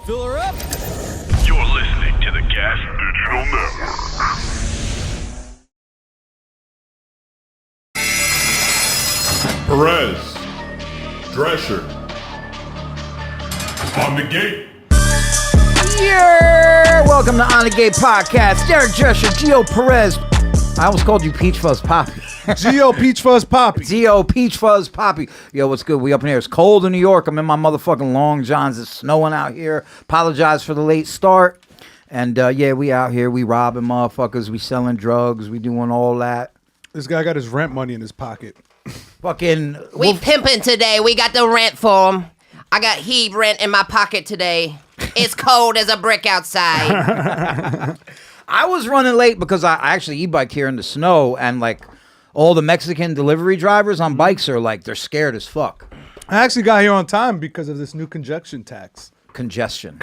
Fill her up. You're listening to the Gas Digital Network. Perez, Drescher, on the gate. Yeah! Welcome to On the Gate Podcast. Derek Drescher, Gio Perez. I almost called you Peach Fuzz Poppy. Gio Peach Fuzz Poppy. Gio Peach Fuzz Poppy. Yo, what's good? We up in here. It's cold in New York. I'm in my motherfucking long johns. It's snowing out here. Apologize for the late start. And yeah, we out here. We robbing motherfuckers. We selling drugs. We doing all that. This guy got his rent money in his pocket. Fucking. We pimping today. We got the rent for him. I got heat rent in my pocket today. It's cold as a brick outside. I was running late because I actually e-bike here in the snow, and like all the Mexican delivery drivers on bikes are like, they're scared as fuck. I actually got here on time because of this new congestion tax. Congestion.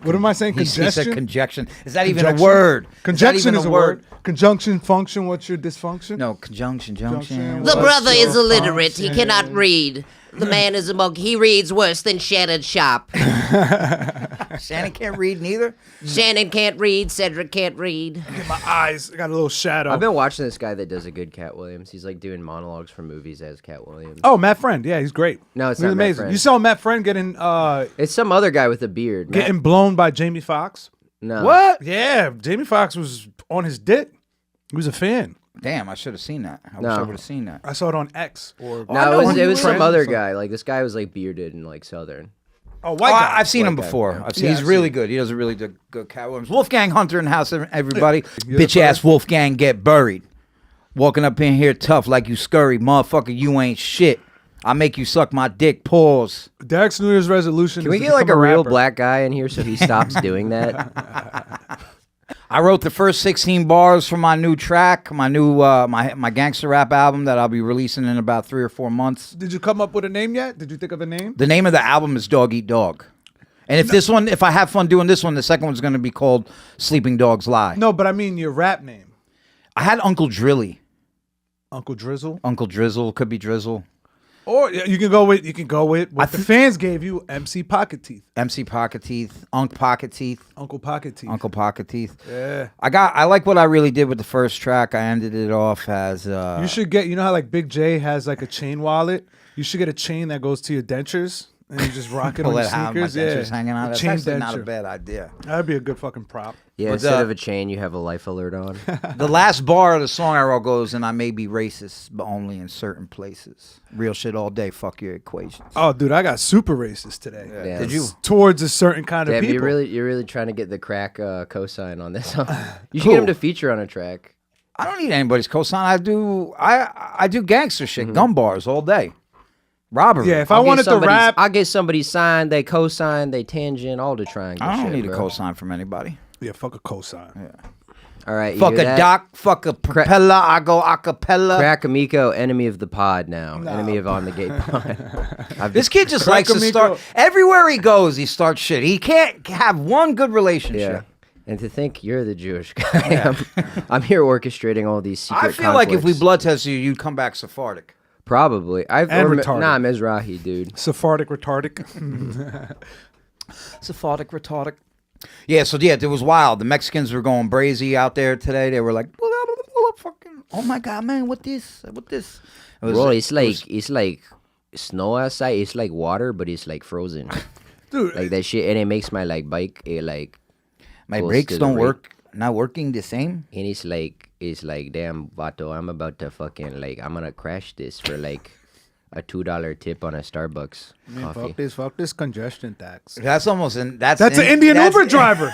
What am I saying? He Congestion? said congestion. Is that even a word? Conjunction is a word. Conjunction function. What's your dysfunction? No, conjunction, junction. The brother is illiterate. He cannot read. The man is a monkey. He reads worse than Shannon Sharp. Shannon can't read neither? Shannon can't read. Cedric can't read. My eyes. I got a little shadow. I've been watching this guy that does a good Cat Williams. He's like doing monologues for movies as Cat Williams. Oh, Matt Friend. Yeah, he's great. No, it's he's not Matt amazing. Friend. You saw Matt Friend getting It's some other guy with a beard. getting blown by Jamie Foxx. No. What? Yeah, Jamie Foxx was on his dick. He was a fan. Damn, I should have seen that. I wish No. I would have seen that. I saw it on X. Or No, it was some Friends other or something. guy. Like this guy was like bearded and like Southern. Oh, white guy. I've seen him White guy, before. yeah. I've seen, Yeah, he's I've really seen good. He does a really good Cat Williams. Wolfgang Hunter in the house, everybody. Yeah, Bitch ass Wolfgang get buried. Walking up in here tough like you scurry. Motherfucker, you ain't shit. I make you suck my dick. Pause. Derek's New Year's resolution Can is we to get like become a real rapper. black guy in here so he stops doing that? I wrote the first 16 bars for my new track, my new my gangster rap album that I'll be releasing in about 3 or 4 months. Did you come up with a name yet? Did you think of a name? The name of the album is Dog Eat Dog. And if I have fun doing this one, the second one's going to be called Sleeping Dogs Lie. No, but I mean your rap name. I had Uncle Drilly. Uncle Drizzle. Uncle Drizzle, could be Drizzle. Or you can go with what the fans gave you, MC Pocket Teeth. MC Pocket Teeth, Unc Pocket Teeth, Uncle Pocket Teeth. Uncle Pocket Teeth. Yeah. I like what I really did with the first track. I ended it off as You should get, you know how like Big J has like a chain wallet? You should get a chain that goes to your dentures and you just rock it on your sneakers. Just hanging out. A That's chain actually not a denture. bad idea. That'd be a good fucking prop. Yeah, But, instead of a chain, you have a life alert on. The last bar of the song I wrote goes, and I may be racist, but only in certain places. Real shit all day. Fuck your equations. Oh, dude, I got super racist today. Yeah. Did you? Towards a certain kind of Damn, people. you're really trying to get the crack cosign on this. You should Cool. get him to feature on a track. I don't need anybody's cosign. I do gangster shit, gun bars all day. Robbery. Yeah, if I wanted to rap, I'll get somebody signed, they co-sign, they tangent, all to try and get I don't shit, need a bro. cosign from anybody. yeah, fuck a cosign. All right, you Fuck hear a that? doc, fuck a propeller, I go acapella. Crack Amico, enemy of the pod now. Enemy of On the Gate pod. This kid just likes to Amico. start. Everywhere he goes, he starts shit. He can't have one good relationship. Yeah. And to think you're the Jewish guy. I'm here orchestrating all these secret I feel like if we conflicts. blood test you, you'd come back Sephardic. Probably. And retarded. Nah, Mizrahi, dude. Sephardic retardic. Sephardic, retarded. Yeah, so yeah, it was wild. The Mexicans were going brazy out there today. They were like, fucking, oh my God, man, what this? What this? It was, Bro, it's like snow outside. It's like water, but it's like frozen. Dude, Like that shit. And it makes my like bike, it like, my close brakes to the don't rate. work, not working the same. and it's like, damn, Vato, I'm about to fucking, like, I'm gonna crash this for like a $2 tip on a Starbucks man, coffee. fuck this congestion tax. That's almost that's That's an Indian that's- Uber driver.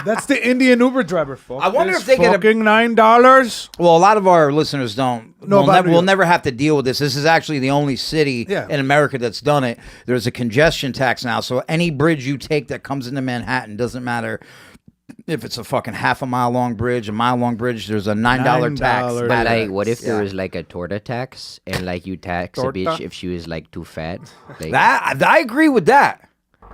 That's the Indian Uber driver. Fuck I wonder this if they get a- fucking $9. Well, a lot of our listeners don't. No, but we'll never have to deal with this. This is actually the only city Yeah. in America that's done it. There's a congestion tax now, so any bridge you take that comes into Manhattan, doesn't matter if it's a fucking half a mile long bridge, a mile long bridge. There's a $9 tax. $9 But Yeah. like, what if there Yeah. was like a torta tax and like you tax a Torta? bitch if she was like too fat? Like, That I agree with that.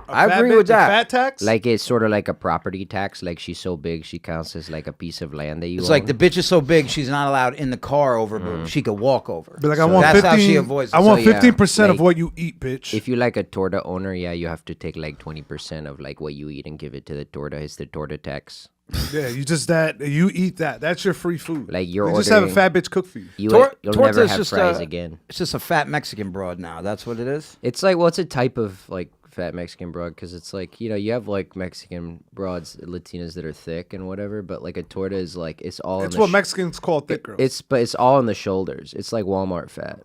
I agree with that. Fat tax? Like it's sort of like a property tax. Like she's so big, she counts as like a piece of land that you It's own. like the bitch is so big, she's not allowed in the car over, but she could walk over. Be like, So I want that's 15, how she avoids it. I want So, yeah, 15% of like, what you eat, bitch. If you like a torta owner, yeah, you have to take like 20% of like what you eat and give it to the torta. It's the torta tax. Yeah, you eat that. That's your free food. Like you're you just have a ordering- fat bitch cook for you. You'll Torta's never have just, fries again. It's just a fat Mexican broad now. That's what it is. It's like, well, it's a type of like fat Mexican broad because it's like, you know, you have like Mexican broads, Latinas that are thick and whatever, but like a torta is like, it's all It's in what the Mexicans call thick girls. but it's all in the shoulders. It's like Walmart fat.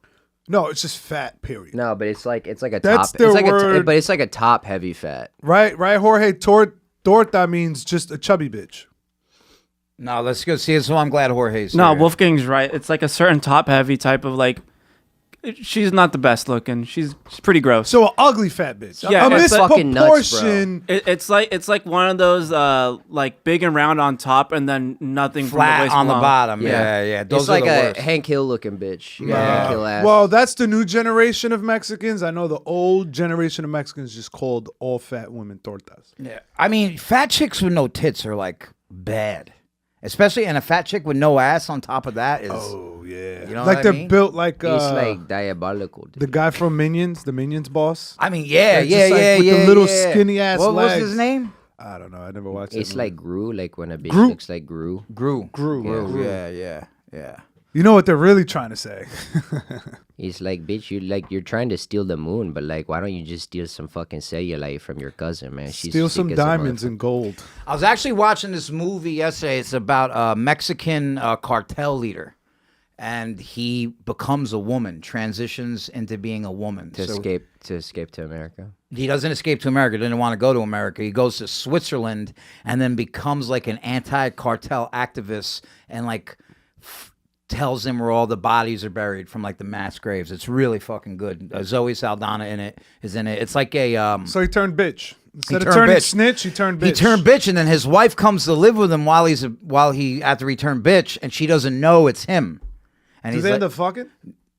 No, it's just fat, period. No, but it's like a That's top. their It's like word. but it's like a top heavy fat. Right, Jorge? Torta means just a chubby bitch. No, let's go see it. So I'm glad Jorge's No, here. Wolfgang's right. It's like a certain top heavy type of like. She's not the best looking. She's pretty gross. So an ugly fat bitch. Yeah, a it's fucking nuts, bro. misproportion. It's like one of those like big and round on top and then nothing from the Flat waist on the below. bottom. Yeah. Those It's are like the a worst. Hank Hill looking bitch. You got Hank Hill ass. Well, that's the new generation of Mexicans. I know the old generation of Mexicans just called all fat women tortas. Yeah. I mean, fat chicks with no tits are like bad. Especially, and a fat chick with no ass on top of that is. Oh yeah, You know like what I they're mean? built like it's like diabolical. Dude. the guy from Minions, the Minions boss. I mean, yeah, They're just like with the little skinny ass What was legs. his name? I don't know. I never watched it. It's like Gru, like when a bitch Gru? looks like Gru. Gru. Gru. Yeah. You know what they're really trying to say? It's like, bitch, you're trying to steal the moon, but like, why don't you just steal some fucking cellulite from your cousin, man? She's Steal thick some as a diamonds motherfucker. and gold. I was actually watching this movie yesterday. It's about a Mexican cartel leader. And he becomes a woman, transitions into being a woman. to So escape to America. he doesn't escape to America, didn't want to go to America. He goes to Switzerland and then becomes like an anti-cartel activist and like tells him where all the bodies are buried from like the mass graves. It's really fucking good. Zoe Saldana is in it. It's like a So he turned bitch. Instead of turned turning bitch. snitch, he turned bitch. He turned bitch, and then his wife comes to live with him while he after he turned bitch, and she doesn't know it's him. And Did he's they like, end up fucking?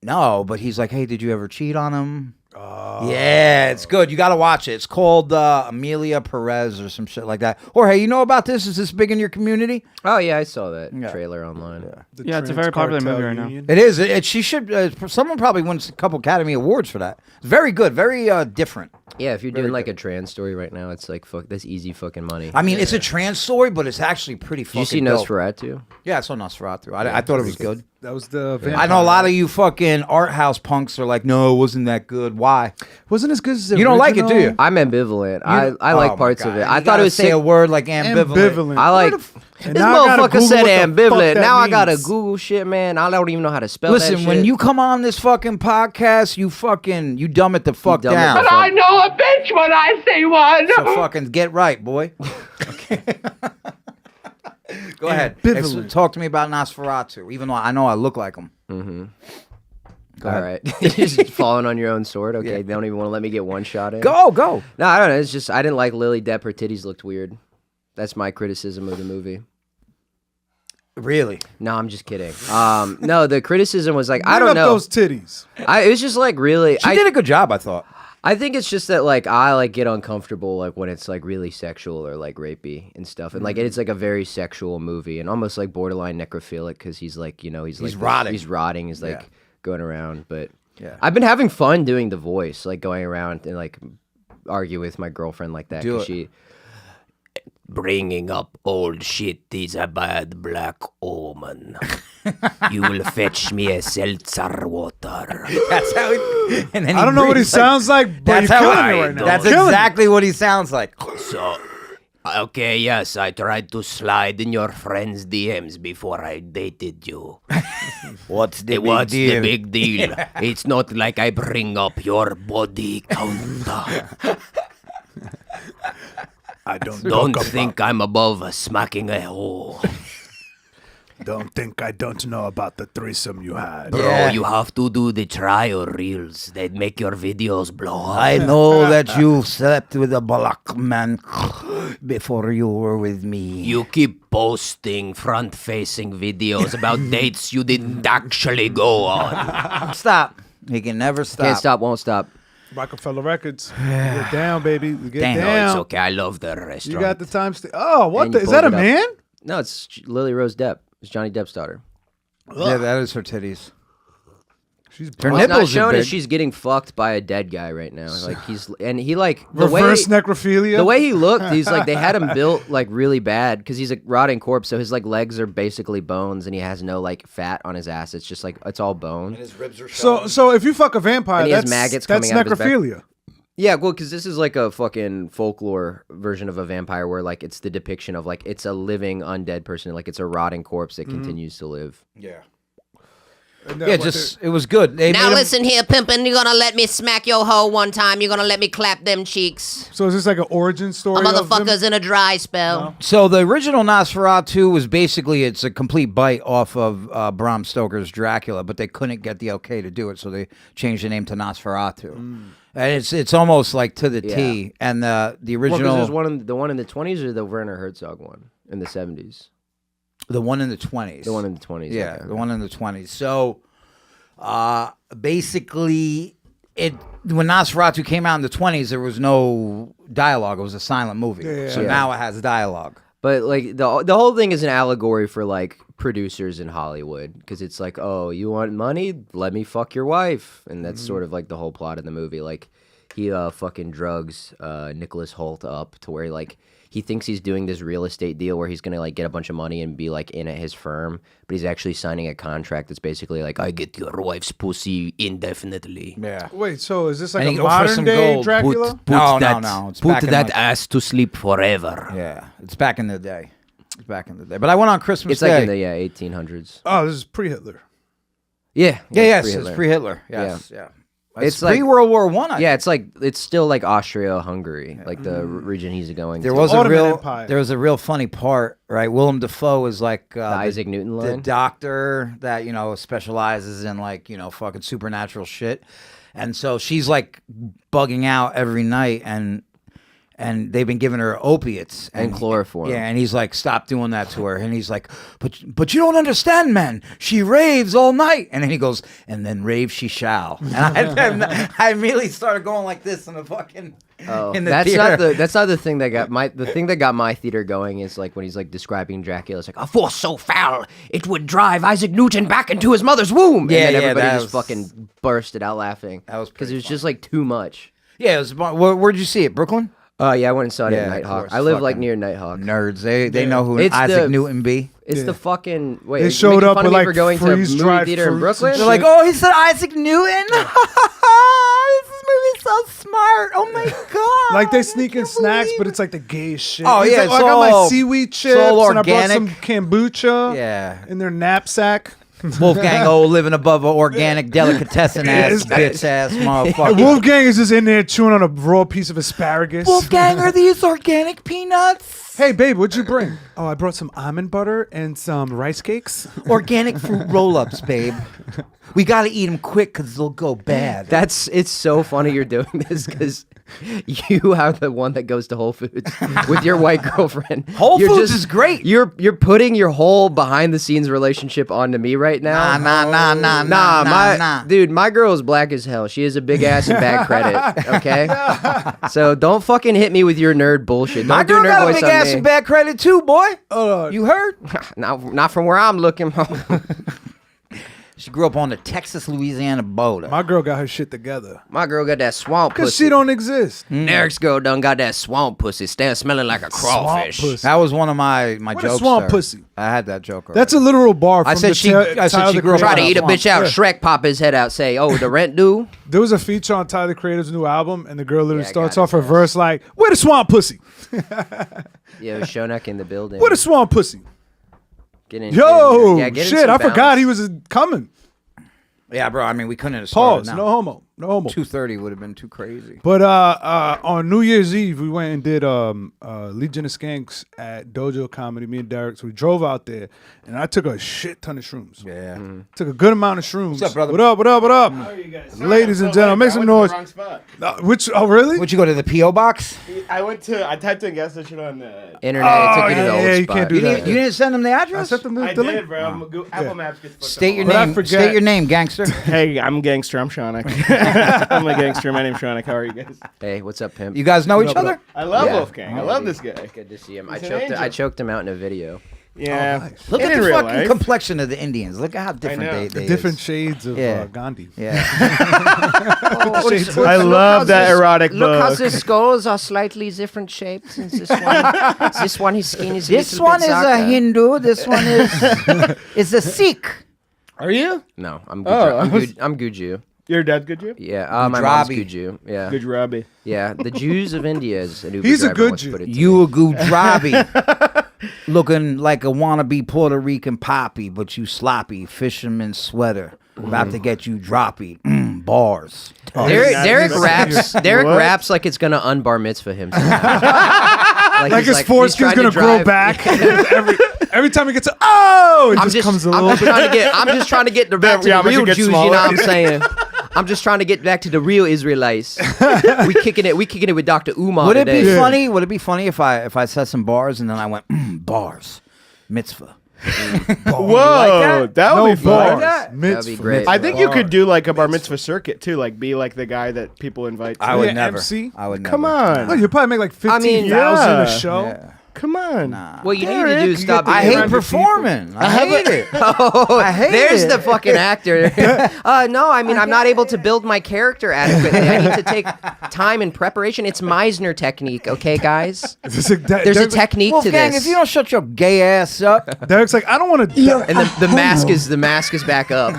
no, but he's like, hey, did you ever cheat on him? Yeah, it's good. You got to watch it. It's called Amelia Perez or some shit like that. Or hey, you know about this? Is this big in your community? Oh yeah, I saw that Yeah. trailer online. The Yeah, it's a Trans very popular Cartel movie right now. Union? It is. She should. Someone probably wins a couple Academy Awards for that. It's very good. Very different. Yeah, if you're doing like a trans story right now, it's like fuck, that's easy fucking money. I mean, it's a trans story, but it's actually pretty Did fucking you see dope. Nosferatu? Yeah, I saw Nosferatu. I thought it was good. That was the. I know a lot of you fucking art house punks are like, no, it wasn't that good. Why? Wasn't as good as the You don't like it, do original? you? I'm ambivalent. I Oh like my parts of God. it. I You thought gotta it was say sick. a word like ambivalent. Ambivalent. I like. And This now I gotta motherfucker Google said what the fuck ambivalent. that Now I gotta means. Google shit, man. I don't even know how to spell that Listen, shit. when you come on this fucking podcast, you dumb it the fuck dumb it down. the fuck- I know a bitch when I see one. So fucking get right, boy. Go ahead. Ambivalent. Talk to me about Nosferatu, even though I know I look like him. All right, just falling on your own sword. Okay, they don't even want to let me get one shot in. Go. No, I don't know. It's just I didn't like Lily Depp. Her titties looked weird. That's my criticism of the movie. Really? No, I'm just kidding. No, the criticism was like I Bring don't up know. those titties. It was just like really. She did a good job, I thought. I think it's just that like I like get uncomfortable like when it's like really sexual or like rapey and stuff, and like it's like a very sexual movie and almost like borderline necrophilic because he's like he's like rotting. He's rotting. He's like Yeah. going around, but Yeah. I've been having fun doing the voice, like going around and like argue with my girlfriend like that. Do 'Cause it. she Bringing up old shit is a bad black omen. You will fetch me a seltzer water. That's how he. And then I don't know what he sounds like, but That's you're how killing I it right now. That's Killing it. exactly what he sounds like. So, okay, yes, I tried to slide in your friend's DMs before I dated you. What's the What's the big deal? It's not like I bring up your body counter. I don't Don't think I'm above smacking a hole. Don't think I don't know about the threesome you had. Bro, Yeah. you have to do the trial reels. They'd make your videos blow up. I know that you slept with a black man before you were with me. You keep posting front-facing videos about dates you didn't actually go on. Stop. He can never stop. can't stop, won't stop. Rockefeller Records. We get down, baby. We get Damn. No, down. it's okay. I love the restaurant. You got the time. Oh, what And the? you Is that a pulled it man? No, it's Lily Rose Depp. It's Johnny Depp's daughter. Yeah, that is her titties. She's Her What's not nipples are shown is big. she's getting fucked by a dead guy right now. Like he like the way reverse necrophilia. the way he looked, he's like they had him built like really bad because he's a rotting corpse. So his like legs are basically bones, and he has no like fat on his ass. It's just like it's all bone. His ribs are So if you fuck a vampire, And he has that's maggots that's coming out of his back. necrophilia. Yeah, well, because this is like a fucking folklore version of a vampire where like it's the depiction of like it's a living undead person, like it's a rotting corpse that continues to live. Yeah. And that Yeah, what just it was good. They Now made him- listen here, pimpin'. You're gonna let me smack your hoe one time. You're gonna let me clap them cheeks. So is this like an origin story? A of him? motherfucker's in a dry spell. So the original Nosferatu was basically it's a complete bite off of Bram Stoker's Dracula, but they couldn't get the okay to do it, so they changed the name to Nosferatu. And it's almost like to the T. And the Well, original, because there's the one in the 20s or the Werner Herzog one in the 70s. the one in the 20s. The one in the 20s. Yeah, okay. the one in the 20s. So basically, when Nosferatu came out in the 20s, there was no dialogue. It was a silent movie. So Yeah. now it has dialogue. But like the whole thing is an allegory for like producers in Hollywood because it's like, oh, you want money? Let me fuck your wife, and that's sort of like the whole plot of the movie. Like he fucking drugs Nicholas Hoult up to where like he thinks he's doing this real estate deal where he's gonna like get a bunch of money and be like in at his firm, but he's actually signing a contract that's basically like I get your wife's pussy indefinitely. Yeah. Wait, so is this like And a he go for modern some day gold. Dracula? No. It's Put back in that the- ass to sleep forever. Yeah, it's back in the day. It's back in the day. But I went on Christmas It's Day. like in the 1800s. Oh, this is pre-Hitler. Yeah. yes, pre-Hitler. it's pre-Hitler. Yes, yeah. It's It's like- pre-World War One. Yeah, it's like it's still like Austria-Hungary, like the region he's going. There to. was Ottoman a real, Empire. there was a real funny part, right? Willem Dafoe is like the Isaac Newton the line. doctor that specializes in like fucking supernatural shit, and so she's like bugging out every night, and they've been giving her opiates And chloroform. Yeah, and he's like, stop doing that to her, and he's like, but you don't understand, man. She raves all night, and then he goes, and then rave she shall, and I immediately started going like this in the fucking. In the that's theater. not the thing that got my theater going is like when he's like describing Dracula. It's like a force so foul it would drive Isaac Newton back into his mother's womb. Yeah, and then yeah, everybody that just was- fucking bursted out laughing. That was because pretty it was just like too much. Yeah, it was. Where'd you see it? Brooklyn. Yeah, I went and saw it Yeah, at of Nighthawk. course, I live like fucking near Nighthawk. Nerds. They know who It's Isaac the- Newton be. It's the fucking wait. They are you showed making up fun with, of me like, for going to a movie freeze-dried theater in fruits Brooklyn. and They're like, oh, he said Isaac Newton. This movie's so smart. Oh my god. Like they sneak in can't snacks, believe but it. it's like the gay shit. Oh, He's yeah, like, it's I got my all- seaweed it's chips all and I brought some organic. kombucha. Yeah. In their knapsack. Wolfgang living above an organic delicatessen ass bitch ass And motherfucker. Wolfgang is just in there chewing on a raw piece of asparagus. Wolfgang, are these organic peanuts? Hey, babe, what'd you bring? Oh, I brought some almond butter and some rice cakes. Organic fruit roll-ups, babe. We gotta eat them quick because they'll go bad. It's so funny you're doing this because you are the one that goes to Whole Foods with your white girlfriend. Whole You're Foods is great. You're putting your whole behind the scenes relationship onto me right now. Nah. Dude, my girl is black as hell. She has a big ass and bad credit. Okay, so don't fucking hit me with your nerd bullshit. Don't My do girl nerd got a voice big on ass me. and bad credit too, boy. You heard? Not from where I'm looking. She grew up on the Texas-Louisiana border. My girl got her shit together. My girl got that swamp Because pussy. she don't exist. Eric's girl done got that swamp pussy, smelling like a crawfish. Swamp pussy. That was one of my What a jokes. swamp there. pussy. I had that joke already. That's a literal bar from I said the she- Ta- I said Tyler she the grew up Try Creator. to eat a bitch out. Yeah. Shrek pop his head out. Say, oh, the rent due. There was a feature on Tyler the Creator's new album, and the girl literally Yeah, I starts got off it. her verse like, "Where the swamp pussy? Yo, Shaunak in the building. Where the swamp pussy? Get in, Yo, get in shit! some I forgot balance. he was coming. Yeah, bro. I mean, we couldn't have started Pause. now. No homo. No homo. 2:30 would have been too crazy. But on New Year's Eve, we went and did Legion of Skanks at Dojo Comedy. Me and Derek. So we drove out there, and I took a shit ton of shrooms. Yeah. Took a good amount of shrooms. What's up, brother? What up? What up? What up? Ladies and gentlemen, make some noise. Which? Oh, really? Would you go to the PO box? I typed in gas station on the. Internet. It took you to the yeah, old yeah, you spot. can't do You that. didn't, you didn't send them the I address? sent them the I link. did, bro. Apple Maps gets fucked State your up. But I name. forget. State your name, gangster. Hey, I'm gangster. I'm Shaunak. I'm a gangster. My name's Shaunak. How are you guys? Hey, what's up, pimp? You guys know each other? I love Yeah. Wolfgang. I love this guy. Good to see him. He's an angel. I choked him out in a video. Yeah. Look And at in the real fucking life. complexion of the Indians. Look at how different know. they The is. different shades of Yeah. Gandhi. Yeah. I love that erotic Look how book. the skulls are slightly different shapes. And this one, his skin is. This little one bit is a darker. Hindu. This one is a Sikh. Are you? No, I'm Oh, I'm Guju. Your dad good Jew? Yeah, my mom's Gujarati. Guju. Yeah, Good Robbie. yeah. The Jews of India is an Uber He's a driver good once Jew. put it to You me. a Gujarati. Looking like a wannabe Puerto Rican poppy, but you sloppy fisherman sweater. About to get you droppy. Bars. Derek raps. Derek What? raps like it's gonna unbar mitzvah him. somehow. Like his he's foreskin's trying gonna to grow drive- back. every time he gets it I'm just comes a I'm little just bit. trying to get back to Yeah, the I'm real gonna get Jews. You smaller. know what I'm saying? I'm just trying to get back to the real Israelites. We kicking it with Dr. Umar Would it today. be funny? Would it be funny if I said some bars and then I went bars, mitzvah? Whoa, that would No be fun. bars. That'd be great. I think you could do like a bar mitzvah circuit too, like be like the guy that people invite. To. I would Yeah, never. MC? I would never. Come on, Oh, you'll probably make like 15,000 yeah. a show. Yeah. come on. What you need to Derek, do is you stop. get I being hate around- performing. I hate it. I hate There's it. the fucking actor. No, I mean I'm not able to build my character adequately. I need to take time and preparation. It's Meisner technique, okay, guys? There's There's a technique to Wolfgang, this. if you don't shut your gay ass up, Derek's like, I don't want to. And the mask is back up.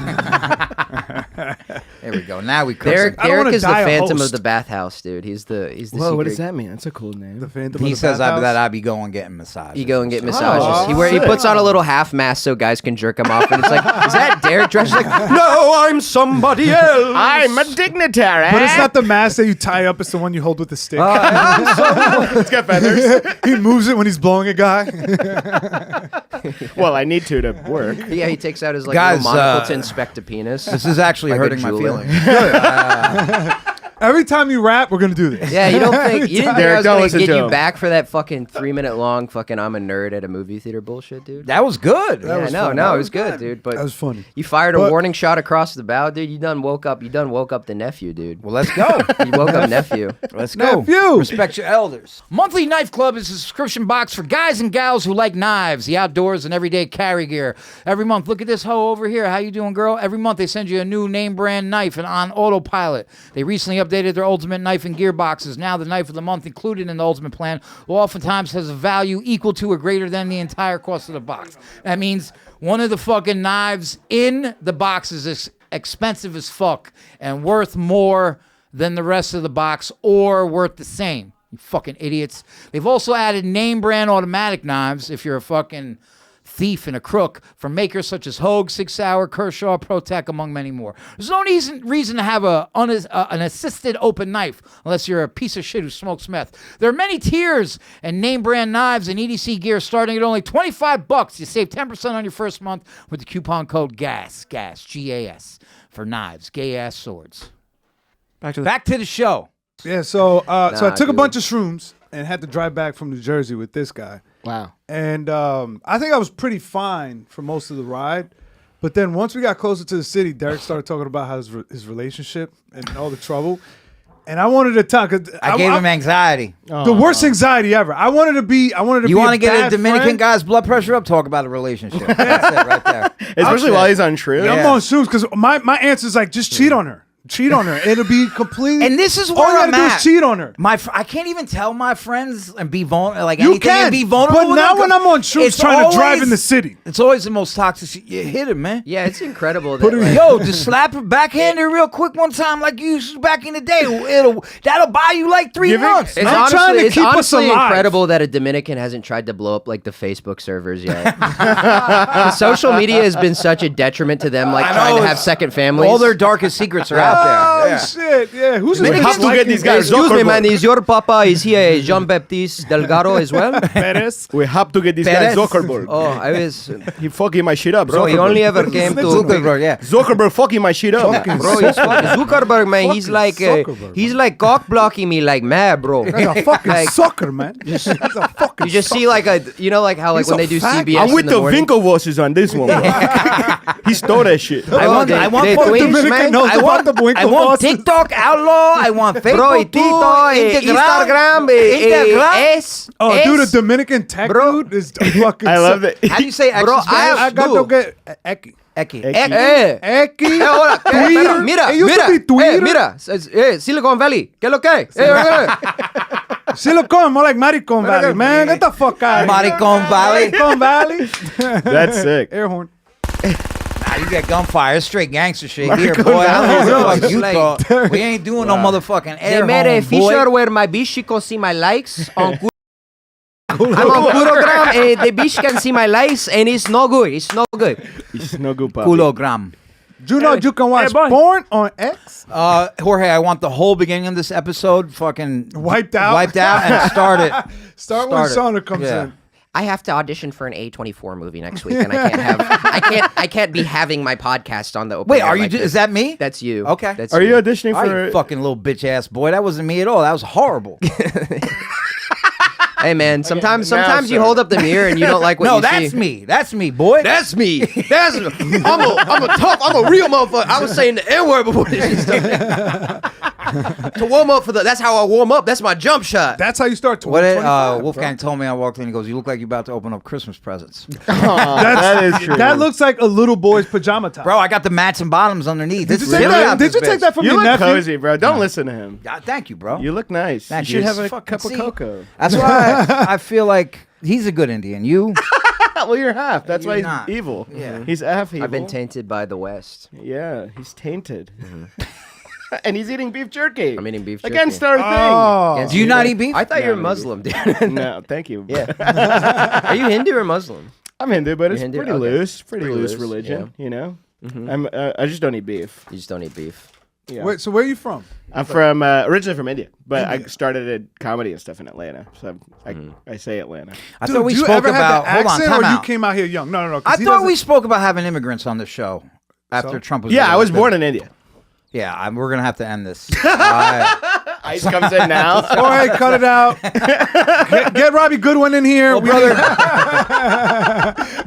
there we go. Now we cook. Derek I don't wanna is the die a Phantom host. of the Bathhouse, dude. He's the Whoa, what secret- does that mean? That's a cool name. The Phantom He of the says Bathhouse. that I be going getting massages. You go and get massages. Oh, He sick. puts on a little half mask so guys can jerk him off, and it's like, is that Derek Drescher? Like, no, I'm somebody else. I'm a dignitary. But it's not the mask that you tie up. It's the one you hold with the stick. It's got feathers. He moves it when he's blowing a guy. Well, I need to work. Yeah, he takes out his like Guys, little monocle to inspect a penis. This is actually Like a hurting my jeweler. feelings. Every time you rap, we're gonna do this. Yeah, you don't think you didn't think I Derek, was don't gonna listen get to you him. back for that fucking 3-minute long fucking I'm a nerd at a movie theater bullshit, dude? That was good. Yeah, no, it was good, dude. But That was funny. you fired a But- warning shot across the bow, dude. You done woke up the nephew, dude. Well, let's go. You woke up nephew. Let's go. Nephew. Respect your elders. Monthly Knife Club is a subscription box for guys and gals who like knives, the outdoors, and everyday carry gear. Every month, look at this hoe over here. How you doing, girl? Every month, they send you a new name brand knife and on autopilot. They recently updated their ultimate knife and gear boxes. Now, the knife of the month included in the ultimate plan will oftentimes has a value equal to or greater than the entire cost of the box. That means one of the fucking knives in the box is expensive as fuck and worth more than the rest of the box or worth the same. You fucking idiots. They've also added name brand automatic knives if you're a fucking thief and a crook from makers such as Hogue, Sig Sauer, Kershaw, ProTech, among many more. There's no reason to have an assisted open knife unless you're a piece of shit who smokes meth. There are many tiers and name brand knives and EDC gear starting at only $25. You save 10% on your first month with the coupon code GAS, G-A-S, for knives, gay ass swords. Back to the show. Yeah, so I took a dude. bunch of shrooms and had to drive back from New Jersey with this guy. Wow. And I think I was pretty fine for most of the ride. But then once we got closer to the city, Derek started talking about how his relationship and all the trouble. And I wanted to talk. I gave him anxiety. the worst anxiety ever. I wanted to be. You want want to get a Dominican guy's blood pressure up? Talk about a relationship. That's it right there. Especially while he's on shrooms. I'm on shrooms because my answer is like, just cheat on her. Cheat on her. It'll be completely. And this is all where you I'm gotta do at. is cheat on her. I can't even tell my friends and be vulnerable. Like You anything can, and be vulnerable. but with now them, when 'cause I'm on shrooms it's trying to drive in always- the city. It's always the most toxic shit. You hit him, man. Yeah, it's incredible that like, Yo, just slap her backhand her real quick one time like you used to back in the day. That'll buy you like 3 months. It's man. I'm trying to it's keep us honestly alive. incredible that a Dominican hasn't tried to blow up like the Facebook servers yet. 'Cause social media has been such a detriment to them, like I trying know, to have second families. All their darkest secrets are out Oh there. Yeah. shit! Yeah, who's We have to get these guys. Excuse me, man. Is your papa? Is he a Jean-Baptiste Delgado as well? Perez? We have to get this Perez? guy Zuckerberg. Oh, I was. He fucking my shit up. Bro, he Zuckerberg. only ever came to. Zuckerberg, yeah. Zuckerberg fucking my shit up. Bro, he's fucking Zuckerberg, man. He's like, Zuckerberg, he's like cock blocking me, like mad, bro. That's a fucking Like, sucker, man. He's a fucking. You just see like like how like He's when a they do fag. CBS I'm with in the the morning. Winklevoss on this one, bro. He stole that shit. I want the both twins, Dominican man. knows I about want the Winkle I want bosses. TikTok outlaw. I want Facebook. Bro, y Tito, Instagram, es. Oh, es. dude, a Dominican tech Bro. dude is fucking. I love it. How do you say X Bro, in Spanish? I got to get Eki. Eki. Eki. Hola, Twitter. mira, It used to mira, be Twitter. mira, Silicon Valley, ¿qué es lo que? Silicon, more like Maricon Valley, man. Get the fuck out of here. Maricon Valley. Maricon Valley. That's sick. Air horn. Nah, you got gunfire. It's straight gangster shit here, boy. I don't know what the fuck you thought. We ain't doing no motherfucking air They made a horn, feature boy. where my bitch can see my likes on I'm on Kurogram and the bitch can see my likes and it's no good. It's no good. It's no good, puppy. Kulogram. Do you know you can watch boy. porn on X? Jorge, I want the whole beginning of this episode fucking Wiped out? and start it. Start when Shaunak comes Yeah. in. I have to audition for an A24 movie next week and I can't be having my podcast on the open Wait, air are you? like this. Is that me? That's you. Okay. That's Are you auditioning All for? right, you fucking little bitch ass boy. That wasn't me at all. That was horrible. Hey man, sometimes now, you sir. hold up the mirror and you don't like what No, you that's see. me. That's me, boy. That's me. That's I'm a real motherfucker. I was saying the N word before this shit started. To warm up for that's how I warm up. That's my jump shot. That's how you start What did 2025. Wolfgang told me? I walked in. He goes, "You look like you're about to open up Christmas presents." That is true. That looks like a little boy's pajama top. Bro, I got the mats and bottoms underneath. Did you It's take really that? out Did this you take bitch. that from You your look nephew? cozy, bro. Don't listen to him. Thank you, bro. You look nice. Thank you you. should It's have a fucking- cup of see? cocoa. That's why I feel like he's a good Indian. You? Well, you're half. That's You're why he's not. evil. Yeah. He's half evil. I've been tainted by the West. Yeah, he's tainted. And he's eating beef jerky. I'm eating beef jerky. Against our Oh. Do you not eat beef? I thought you were No, Muslim, dude. thing. No, thank you. Yeah. Are you Hindu or Muslim? I'm Hindu, but it's Hindu? pretty Okay. loose. Pretty Pretty loose loose, religion, you know? I just don't eat beef. You just don't eat beef. Yeah. Wait, so where are you from? I'm from originally from India, but I started at comedy and stuff in Atlanta. So I say Atlanta. I Dude, thought we do you spoke ever about. have Hold the on, accent, time or you out. came out here young? No. 'cause I he thought doesn't- we spoke about having immigrants on the show after So? Trump was. Yeah, I was reelected. born in India. Yeah, we're gonna have to end this. All right. Ice comes in now. All right, cut it out. Get Robbie Goodwin in here.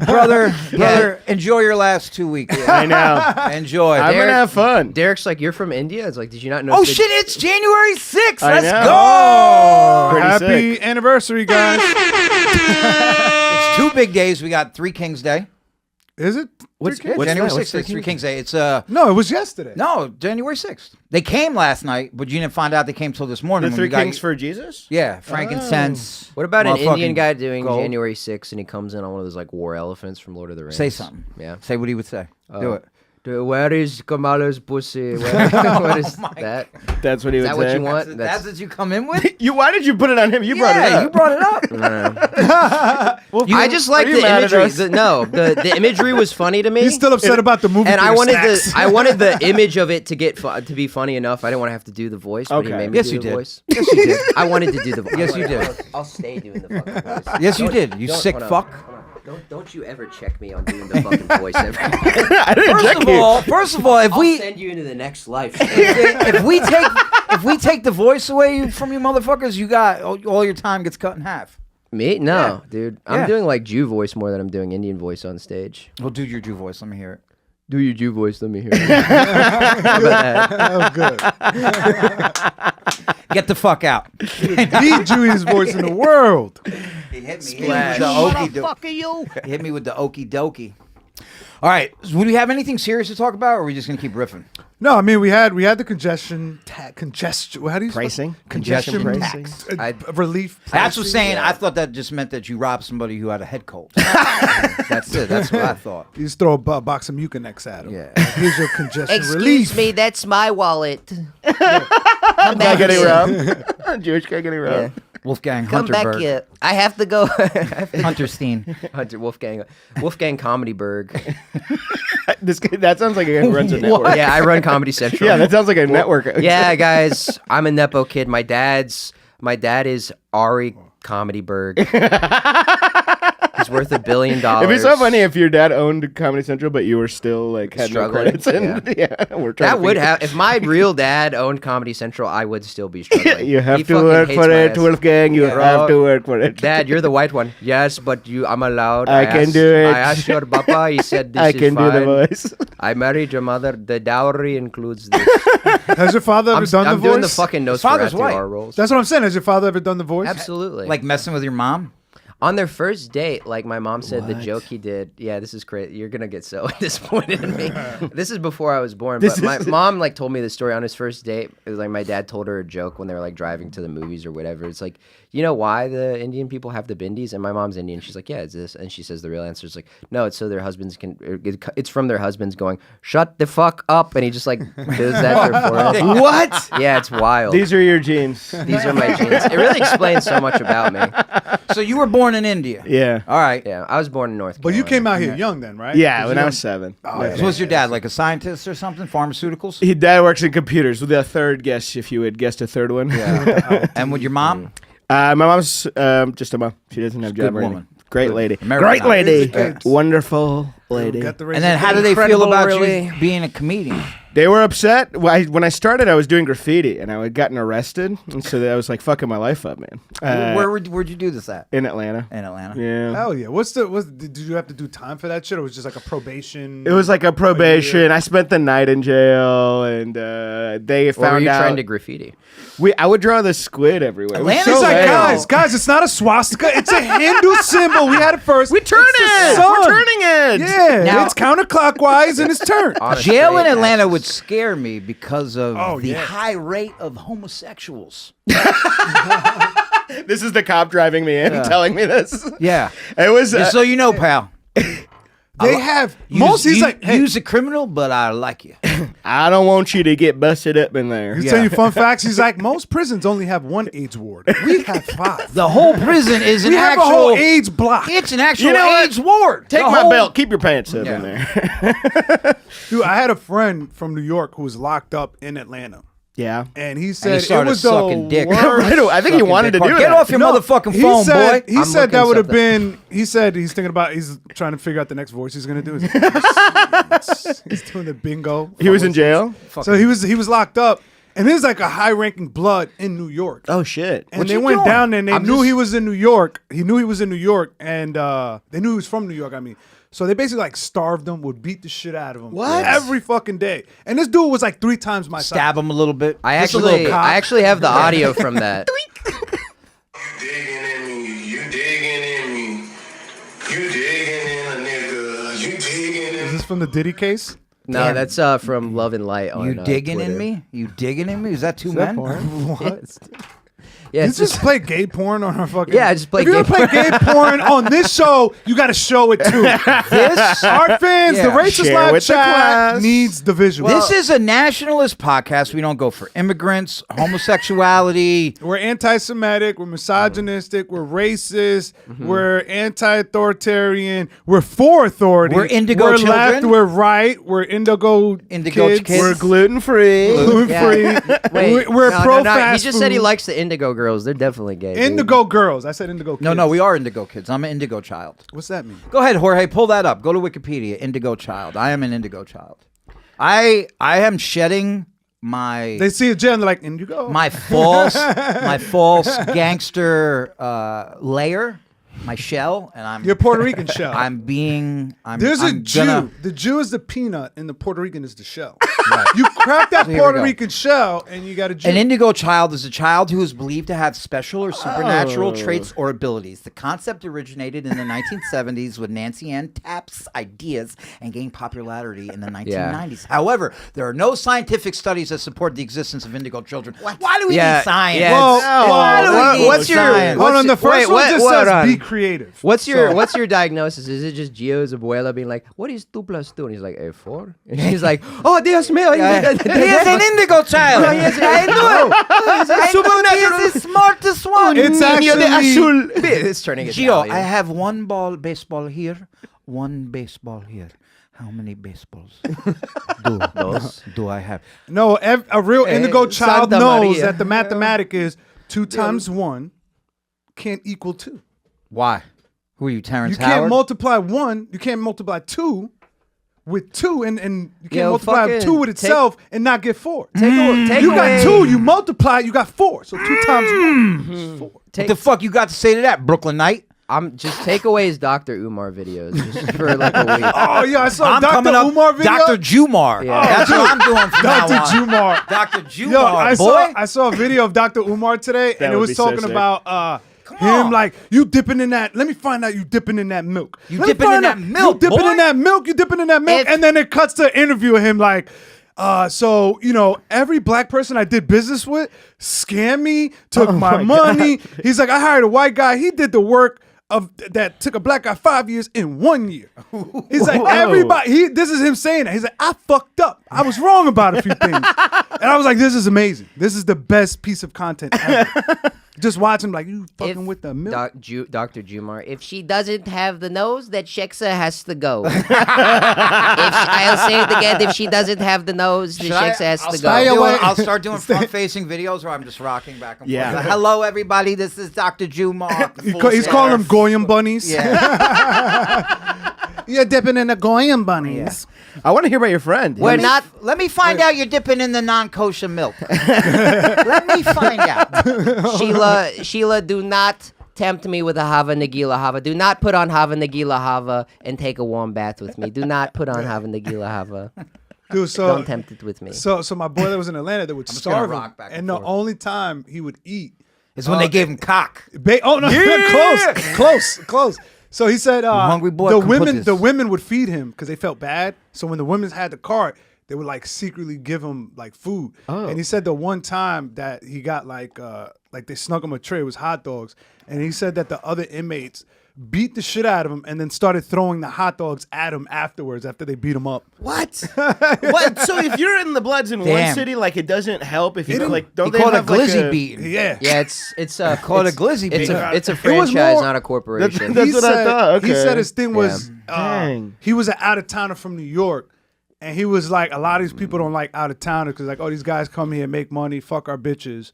brother, enjoy your last 2 weeks. I know. Enjoy. I'm gonna have fun. Derek's like, you're from India? It's like, did you not know? Oh that- shit! It's January 6th. I Let's know. go. Pretty Happy sick. anniversary, guys. It's 2 big days. We got 3 Kings Day. Is it? What's January that? 6th What's is 3 Kings Day. It's No, it was yesterday. no January 6th. They came last night, but you didn't find out they came till this morning. The when Three you got- Kings for Jesus? Yeah, frankincense. What about an motherfucking Indian guy doing gold. January 6th and he comes in on one of those like war elephants from Lord of the Rings? Say something. Yeah. Say what he would say. Do it. Where is Kamala's pussy? What is that? That's what he Is would that what say. you want? That's what you come in with. Why did you put it on him? You brought it Yeah, up. you brought it up. I just like are you the mad at imagery. us? The imagery was funny to me. He's still upset about the movie. and I theater wanted snacks. I wanted the image of it to get to be funny enough. I didn't want to have to do the voice, but he Okay. made me Yes, do you the did. voice. Yes, you did. I wanted to do the voice. Yes, you did. I'll stay doing the fucking voice. Yes, you did. You Don't- sick hold on, fuck. hold on. Don't you ever check me on doing the fucking voice ever. I didn't check First of all, if I'll we send you into the next life. if we take the voice away from you motherfuckers, you got all your time gets cut in half. Me? No, dude. I'm Yeah. doing like Jew voice more than I'm doing Indian voice on stage. Well, do your Jew voice. Let me hear it. Do your Jew voice. Let me hear it. How about that? That was good. Get the fuck out. The Jewiest voice in the world. He hit me with the okey hit me with the okie dokie. All right, so would we have anything serious to talk about, or are we just gonna keep riffing? No, I mean we had the congestion. How do you Pricing? Congestion Congestion tax. I- Relief. That's what pricing. saying. I thought that just meant that you robbed somebody who had a head cold. That's it. That's what I thought. You just throw a box of Mucinex at him. Yeah. Here's your congestion relief. me, that's my wallet. Guy getting robbed. Jewish guy getting robbed. Wolfgang Come back Hunterberg. here. I have to go. Hunterstein. Hunter Wolfgang Comedyberg. This guy, that sounds like a guy who runs a network. Yeah, I run Comedy Central. Yeah, that sounds like a network. Yeah, guys, I'm a nepo kid. My dad is Ari Comedyberg. He's worth $1 billion. It'd be so funny if your dad owned Comedy Central, but you were still like had Struggling, no credits. And, we're trying That to would figure- have. If my real dad owned Comedy Central, I would still be struggling. You have He to fucking work hates for my it, ass. Wolfgang. You have to work for it. Dad, you're the white one. Yes, but I'm allowed. I can do it. I asked your papa. He said this I is can fine. do the voice. I married your mother. The dowry includes this. Has your father ever done the I'm voice? doing the fucking father's Nosferatu white. horror roles. That's what I'm saying. Has your father ever done the voice? Absolutely. Like messing with your mom? On their first date, like my mom said, the joke he did. Yeah, this is crazy. You're gonna get so disappointed in me. This is before I was born. But my mom like told me the story on his first date. It was like my dad told her a joke when they were like driving to the movies or whatever. It's like, you know why the Indian people have the bindis? And my mom's Indian. She's like, yeah, it's this. And she says the real answer is like, no, it's so their husbands can. It's from their husbands going, shut the fuck up, and he just like does that to their forehead. What? Yeah, it's wild. These are your genes. These are my genes. It really explains so much about me. So you were born in India. Yeah. All right. Yeah, I was born in North But Carolina. you came out here young then, right? Yeah, 'Cause when you I was don't- 7. So was your dad like a scientist or something? Pharmaceuticals? His dad works in computers. With the third guess, if you had guessed a third one. Yeah. And with your mom? My mom's just a mom. She doesn't have a job good or anything. woman. Great lady. American Great lady. Yeah. Wonderful lady. Got the And then how do they feel Incredible, about really. you being a comedian? They were upset. When I started, I was doing graffiti, and I had gotten arrested. And so that was like fucking my life up, man. Where'd you do this at? In Atlanta. In Atlanta. Yeah. Hell yeah. Did you have to do time for that shit, or was it just like a probation? It was like a probation. I spent the night in jail, and they What were found you out. trying to graffiti? I would draw the squid everywhere. It was Atlanta's so It's like, lame. guys, it's not a swastika. It's a Hindu symbol. We had it first. We turn It's the it. sun. We're turning it. Yeah, Now- it's counterclockwise and it's turned. On a Jail in straight Atlanta axis. would scare me because of Oh, the yeah. high rate of homosexuals. This is the cop driving me in, telling me this. Yeah. It was. Just so you know, pal. They have most. He's like, hey, use a criminal, but I like you. I don't want you to get busted up in there. he's telling you fun facts. He's like, most prisons only have one AIDS ward. We have 5. The whole prison is an We have actual a whole AIDS block. It's an actual You know what? AIDS ward. Take The my whole- belt. Keep your pants up Yeah. in there. Dude, I had a friend from New York who was locked up in Atlanta, Yeah. and he And said he it started was sucking the dick. worst. I think he wanted to do Get that. off your No, motherfucking he phone, said, boy. He I'm said that looking would have something. been. He said he's thinking about. He's trying to figure out the next voice he's gonna do. He's doing the bingo. He was in jail. So he was locked up, and there's like a high-ranking blood in New York. Oh shit. And What they you went doing? down there and they I'm knew just- he was in New York. He knew he was in New York, and they knew he was from New York. I mean, so they basically like starved him, would beat the shit out of him. What? Every fucking day. And this dude was like 3 times my size. Stab him a little bit. I Just a little cock. actually have the audio from that. Digging in me, you digging in me. You digging in a nigga, you digging in Is this from the Diddy case? No, that's from Love and Light on You digging in Twitter. me? You digging in me? Is that two men? What? Yeah, You it's just play gay porn on our fucking. Yeah, I just play If you gay play gay porn on this show, you got to show it too. This Our fans, the Yeah. racist Share live with the chat class. needs the visual. This is a nationalist podcast. We don't go for immigrants, homosexuality. We're anti-Semitic. We're misogynistic. We're racist. We're anti-authoritarian. We're for authority. We're indigo We're children. left. We're right. We're indigo Indigo kids. kids. We're gluten free. Gluten-free. Wait, We're no, pro no, fast He just said he food. likes the Indigo girls. They're definitely gay. dude. Indigo girls. I said indigo kids. No, we are indigo kids. I'm an indigo child. What's that mean? Go ahead, Jorge. Pull that up. Go to Wikipedia. Indigo child. I am an indigo child. I am shedding my They see a gem, they're like, indigo. my false gangster layer, my shell, and I'm Your Puerto Rican shell. There's a I'm Jew. gonna- The Jew is the peanut, and the Puerto Rican is the shell. You crack that here we Puerto go. Rican shell, and you got a Jew. An indigo child is a child who is believed to have special or supernatural traits or abilities. The concept originated in the 1970s with Nancy Ann Tapp's ideas and gained popularity in the 1990s. However, there are no scientific studies that support the existence of indigo children. Why do we need science? yeah, Well, Why do we need what's your- science? Hold on, the first wait, one just what- says hold be on. creative. What's your diagnosis? Is it just Gio's abuela being like, "What is 2 + 2?" And he's like, "4." And he's like, "Oh, Dios mío!" He is an indigo child. I know. He is the smartest one. It's actually It's turning Gio, Italian. I have one baseball here, one baseball here. How many baseballs do I have? no. A real indigo child Santa knows Maria. that the mathematic is 2 times 1 can't equal 2. Why? Who are you, Terrence You Howard? can't multiply 1. You can't multiply 2 with 2, and you can't multiply fucking 2 with itself and not get 4. Take You away, got 2. You multiply. You got 4. So 2 times 1 is 4. What the fuck you got to say to that, Brooklyn Knight? I'm just take away his Dr. Umar videos just for like a week. Oh yeah, I saw I'm Dr. coming up, Umar video. Dr. Jumar. Yeah. That's what I'm doing from now Dr. on. Jumar. Dr. Jumar, Yo, I boy. saw a video of Dr. Umar today, and it would was be so talking sick. about him on. like, you dipping in that. Let me find out you dipping in that milk. You Let me dipping in find that out milk, You dipping boy? in that milk. You dipping in that milk. If- And then it cuts to an interview of him like, so, you know, every black person I did business with scammed me, took my money. He's like, I hired a white guy. He did the work of that took a black guy 5 years in 1 year. He's like, everybody, this is him saying that. He's like, I fucked up. I was wrong about a few things. And I was like, this is amazing. This is the best piece of content ever. Just watching like, you fucking with the milk. Dr. Jumar, if she doesn't have the nose, that Sheksa has to go. I'll say it again. If she doesn't have the nose, the Sheksa has to go. I'll start doing front-facing videos where I'm just rocking back and forth. Yeah. Like, hello, everybody. This is Dr. Jumar. He's calling them Goyim bunnies. Yeah. You're dipping in the Goyim bunnies. I want to hear about your friend. We're not. Let me find out you're dipping in the non-kosher milk. Let me find out. Sheila, do not tempt me with a Hava Nagila Hava. Do not put on Hava Nagila Hava and take a warm bath with me. Do not put on Hava Nagila Hava. Dude, so Don't tempt it with me. So my boy that was in Atlanta, that would gonna starve him, rock back and and the forth. only time he would eat It's when they gave him cock. Oh no, close. So he said, hungry boy, the come put women, this. the women would feed him because they felt bad. So when the women had the cart, they would like secretly give him like food. And he said the one time that he got like they snuck him a tray, it was hot dogs, and he said that the other inmates beat the shit out of him and then started throwing the hot dogs at him afterwards after they beat him up. What? What? So if you're in the Bloods in one Damn. city, like it doesn't help if you like don't They they call it have like glizzy a beating. Yeah. Yeah, it's a Call it a glizzy It's beating. a It was franchise, more- not a corporation. That's what I thought. He Okay. said his thing was Dang. he was an out of towner from New York, and he was like, a lot of these people don't like out of towners because like, oh, these guys come here, make money, fuck our bitches,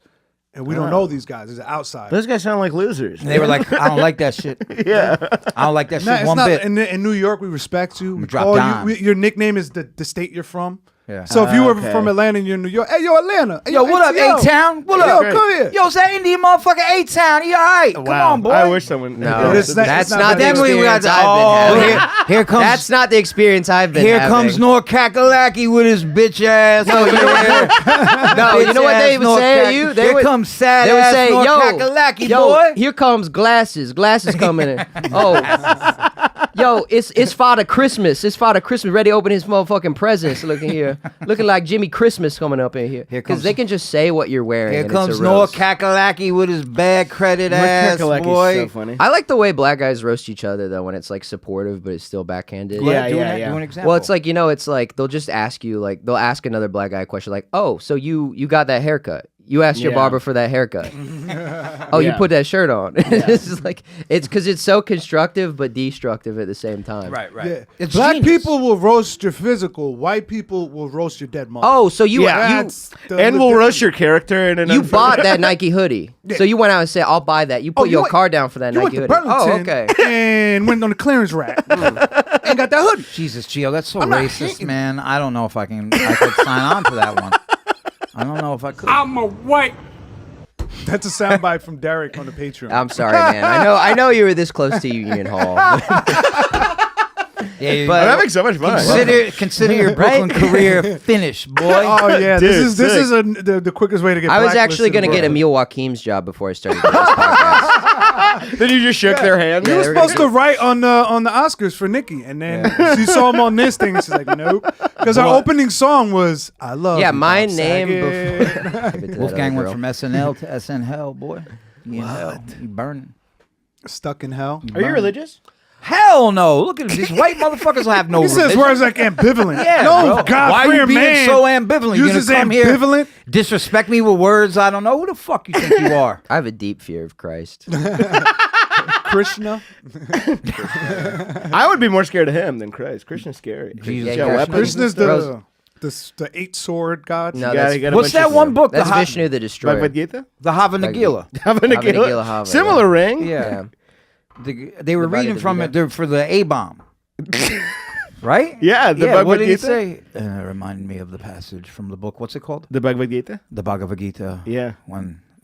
and we don't know these guys. It's an outside. Those guys sound like losers. And they were like, I don't like that shit. Yeah. I don't like that shit Nah, it's one not, bit. in New York, we respect you. We drop call dime. you. Your nickname is the state you're from. Yeah. So if you were Okay. from Atlanta and you're in New York, hey, yo, Atlanta. Hey, Yo, what up, ATL? A-Town? What Yo, up? come here. Yo, it's that Indian motherfucker A-Town. He all right. Come Wow. on, boy. I wish someone. No, Yeah, it's not- that's it's not not the that Then we got experience the, I've been having. here comes That's not the experience I've been here having. comes North Kakalaki with his bitch ass. No, you know what? No, you know what they would say to you? They Here would- comes sad They would ass say, North "Yo, Kakalaki, yo, boy." here comes glasses. Glasses coming in. Oh, yo, it's Father Christmas. It's Father Christmas ready to open his motherfucking presents. Looking here, looking like Jimmy Christmas coming up in here. Here Because comes- they can just say what you're wearing. Here and comes it's a North roast. Kakalaki with his bad credit ass, Kakalaki's boy. so funny. I like the way black guys roast each other though, when it's like supportive but it's still backhanded. Go ahead, Yeah, do yeah, an- yeah. Do an example. Well, it's like, it's like they'll just ask you, like they'll ask another black guy a question like, "Oh, so you got that haircut? You asked your Yeah. barber for that haircut? Oh, you Yeah. put that shirt on?" It's just like it's because it's so constructive but destructive at the same time. right. Yeah. It's Black genius. people will roast your physical. White people will roast your dead mom. Oh, so you That's the And we'll difference. roast your character in an you bought that Nike hoodie, so you went out and said, "I'll buy that." You put you your went- car down for that You went Nike to hoodie. Oh, Burlington okay. and went on the clearance rack and got that hoodie. Jesus, Gio, that's so I'm not racist, hating. man. I don't know if I could sign on to that one. I don't know if I could. That's a soundbite from Derek on the Patreon. I'm sorry, man. I know you were this close to Union Hall. Yeah, But- I'm having so much fun. consider your Brooklyn career finished, boy. Oh yeah, Dude, this is the quickest way to get. I was actually blacklisted going to in get Brooklyn. Emil Joachim's job before I started doing this podcast. Then you just shook their hand. He Yeah, was they were supposed gonna to write on the Oscars for Nicki, and then she saw him on this thing, and she's like, nope, because our opening song was "I Love." Yeah, You, my Bob name Saget." before. Wolfgang went from SNL to SN Hell, boy. You in hell. You burning. Stuck in hell. Are you religious? Hell no. Look at these white motherfuckers will have no He says religion. words like ambivalent. Yeah, no, bro. God Why are you fearing being man so ambivalent? You uses gonna come here, ambivalent. disrespect me with words I don't know? Who the fuck you think you are? I have a deep fear of Christ. Krishna. I would be more scared of him than Christ. Krishna's scary. Jesus He's got Christ. weapons. Krishna's and stuff. the 8-sword god. No, You that's, got a What's bunch that of- one book? that's the Vishnu the Destroyer. Bhagavad Gita? The Havanagila. Havanagila. Hava, Similar ring. Yeah. They were reading from it for the A bomb. Right? Yeah, the What Bhagavad did he Gita? say? It reminded me of the passage from the book. What's it called? The Bhagavad Gita? The Bhagavad Gita. Yeah.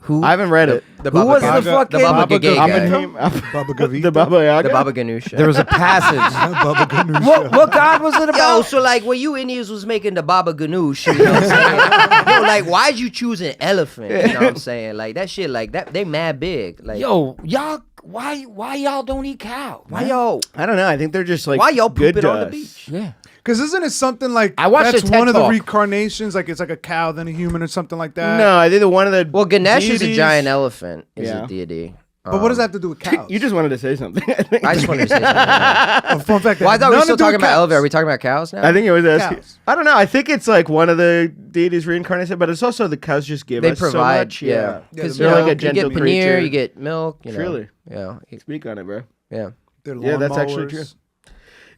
Who? I haven't read it. The Who was the Baba fucking? Baba Gay guy. Baba Gavita. The Baba Yaga? The Baba Ganoush. There was a passage. Baba Ganoush. what god was it about? Yo, so like when you Indians was making the Baba Ganoush, you know what I'm saying? Yo, like why'd you choose an elephant? You know what I'm saying? Like that shit, like that, they mad big. Like Yo, y'all, why y'all don't eat cow? why y'all? I don't know. I think they're just like Why y'all good pooping to on the us. beach? Yeah. Because isn't it something like I watched that's a TED one of the Talk. reincarnations? Like it's like a cow, then a human, or something like that. No, I think one of the Well, Ganesh is a deities- giant elephant. Is Yeah. a deity. But what does that have to do with cows? You just wanted to say something. I think. I just wanted to say something. A fun fact. Well, I thought we were Nothing still to do talking with about cows. elevator. Are we talking about cows now? I think it was asking. Cows. I don't know. I think it's like one of the deities reincarnated, but it's also the cows just give They us provide, so much. yeah. Because they're they're like a you gentle get paneer, creature. you get milk. You know. Truly. Yeah. Speak on it, bro. Yeah. They're Yeah, that's actually lawnmowers. true.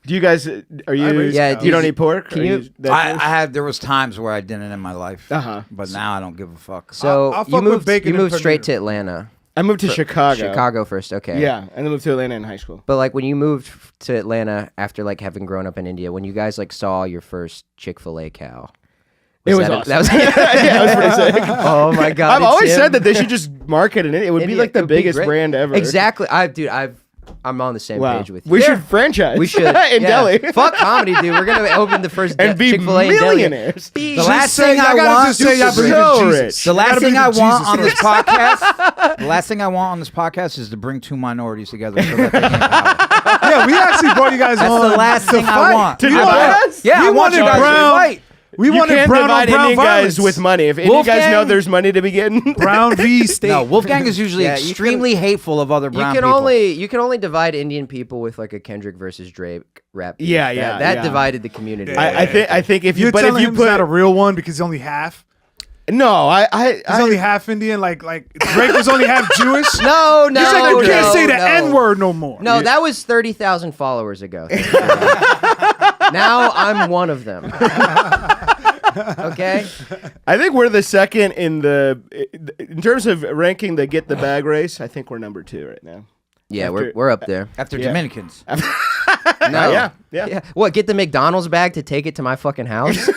Do you guys? Are you? raised Yeah, cows. You don't eat pork? Can Are you- I had there was times where I didn't in my life. But now I don't give a fuck. So I'll fuck you with moved. bacon You and moved straight paneer. to Atlanta. I moved to Chicago. Chicago first. Okay. Yeah, and then moved to Atlanta in high school. But like when you moved to Atlanta after like having grown up in India, when you guys like saw your first Chick-fil-A cow, It was that awesome. that was Yeah, it was pretty sick. Oh my god! I've it's always him. said that they should just market it. It would be India, like the it would be biggest great. brand ever. Exactly. I'm on the same Wow. page with you. We should franchise. We should in yeah. Delhi. Fuck comedy, dude. We're gonna open the first And be Chick-fil-A in Delhi. millionaires. Be- The last say- thing I I gotta want, just say I believe so in Jesus. rich. the last Gotta thing believe I in want Jesus on this first. podcast, the last thing I want on this podcast is to bring two minorities together so that they can power. Yeah, we actually brought you guys That's on the last to thing I fight. want. To We divide wanted- us? Yeah, we I want you wanted guys brown- to fight. We You wanted can't brown on divide brown Indian violence. guys with money. If Indian guys Wolfgang- know there's money to be getting, Brown v. State. No, Wolfgang is usually Yeah, you can- extremely hateful of other brown you can people. you can only divide Indian people with like a Kendrick versus Drake rap. beef. Yeah, yeah, That yeah. divided the community. I think if you You're but telling if you him put he's not a real one because he's only half. no, He's only half Indian. Like Drake was only half Jewish. No, You said you can't no, say the no. N word no more. No, that was 30,000 followers ago. Now I'm one of them. Okay? I think we're the second in terms of ranking the get the bag race. I think we're number 2 right now. Yeah, After- we're up there. After Yeah. Dominicans. No. Yeah. What, get the McDonald's bag to take it to my fucking house?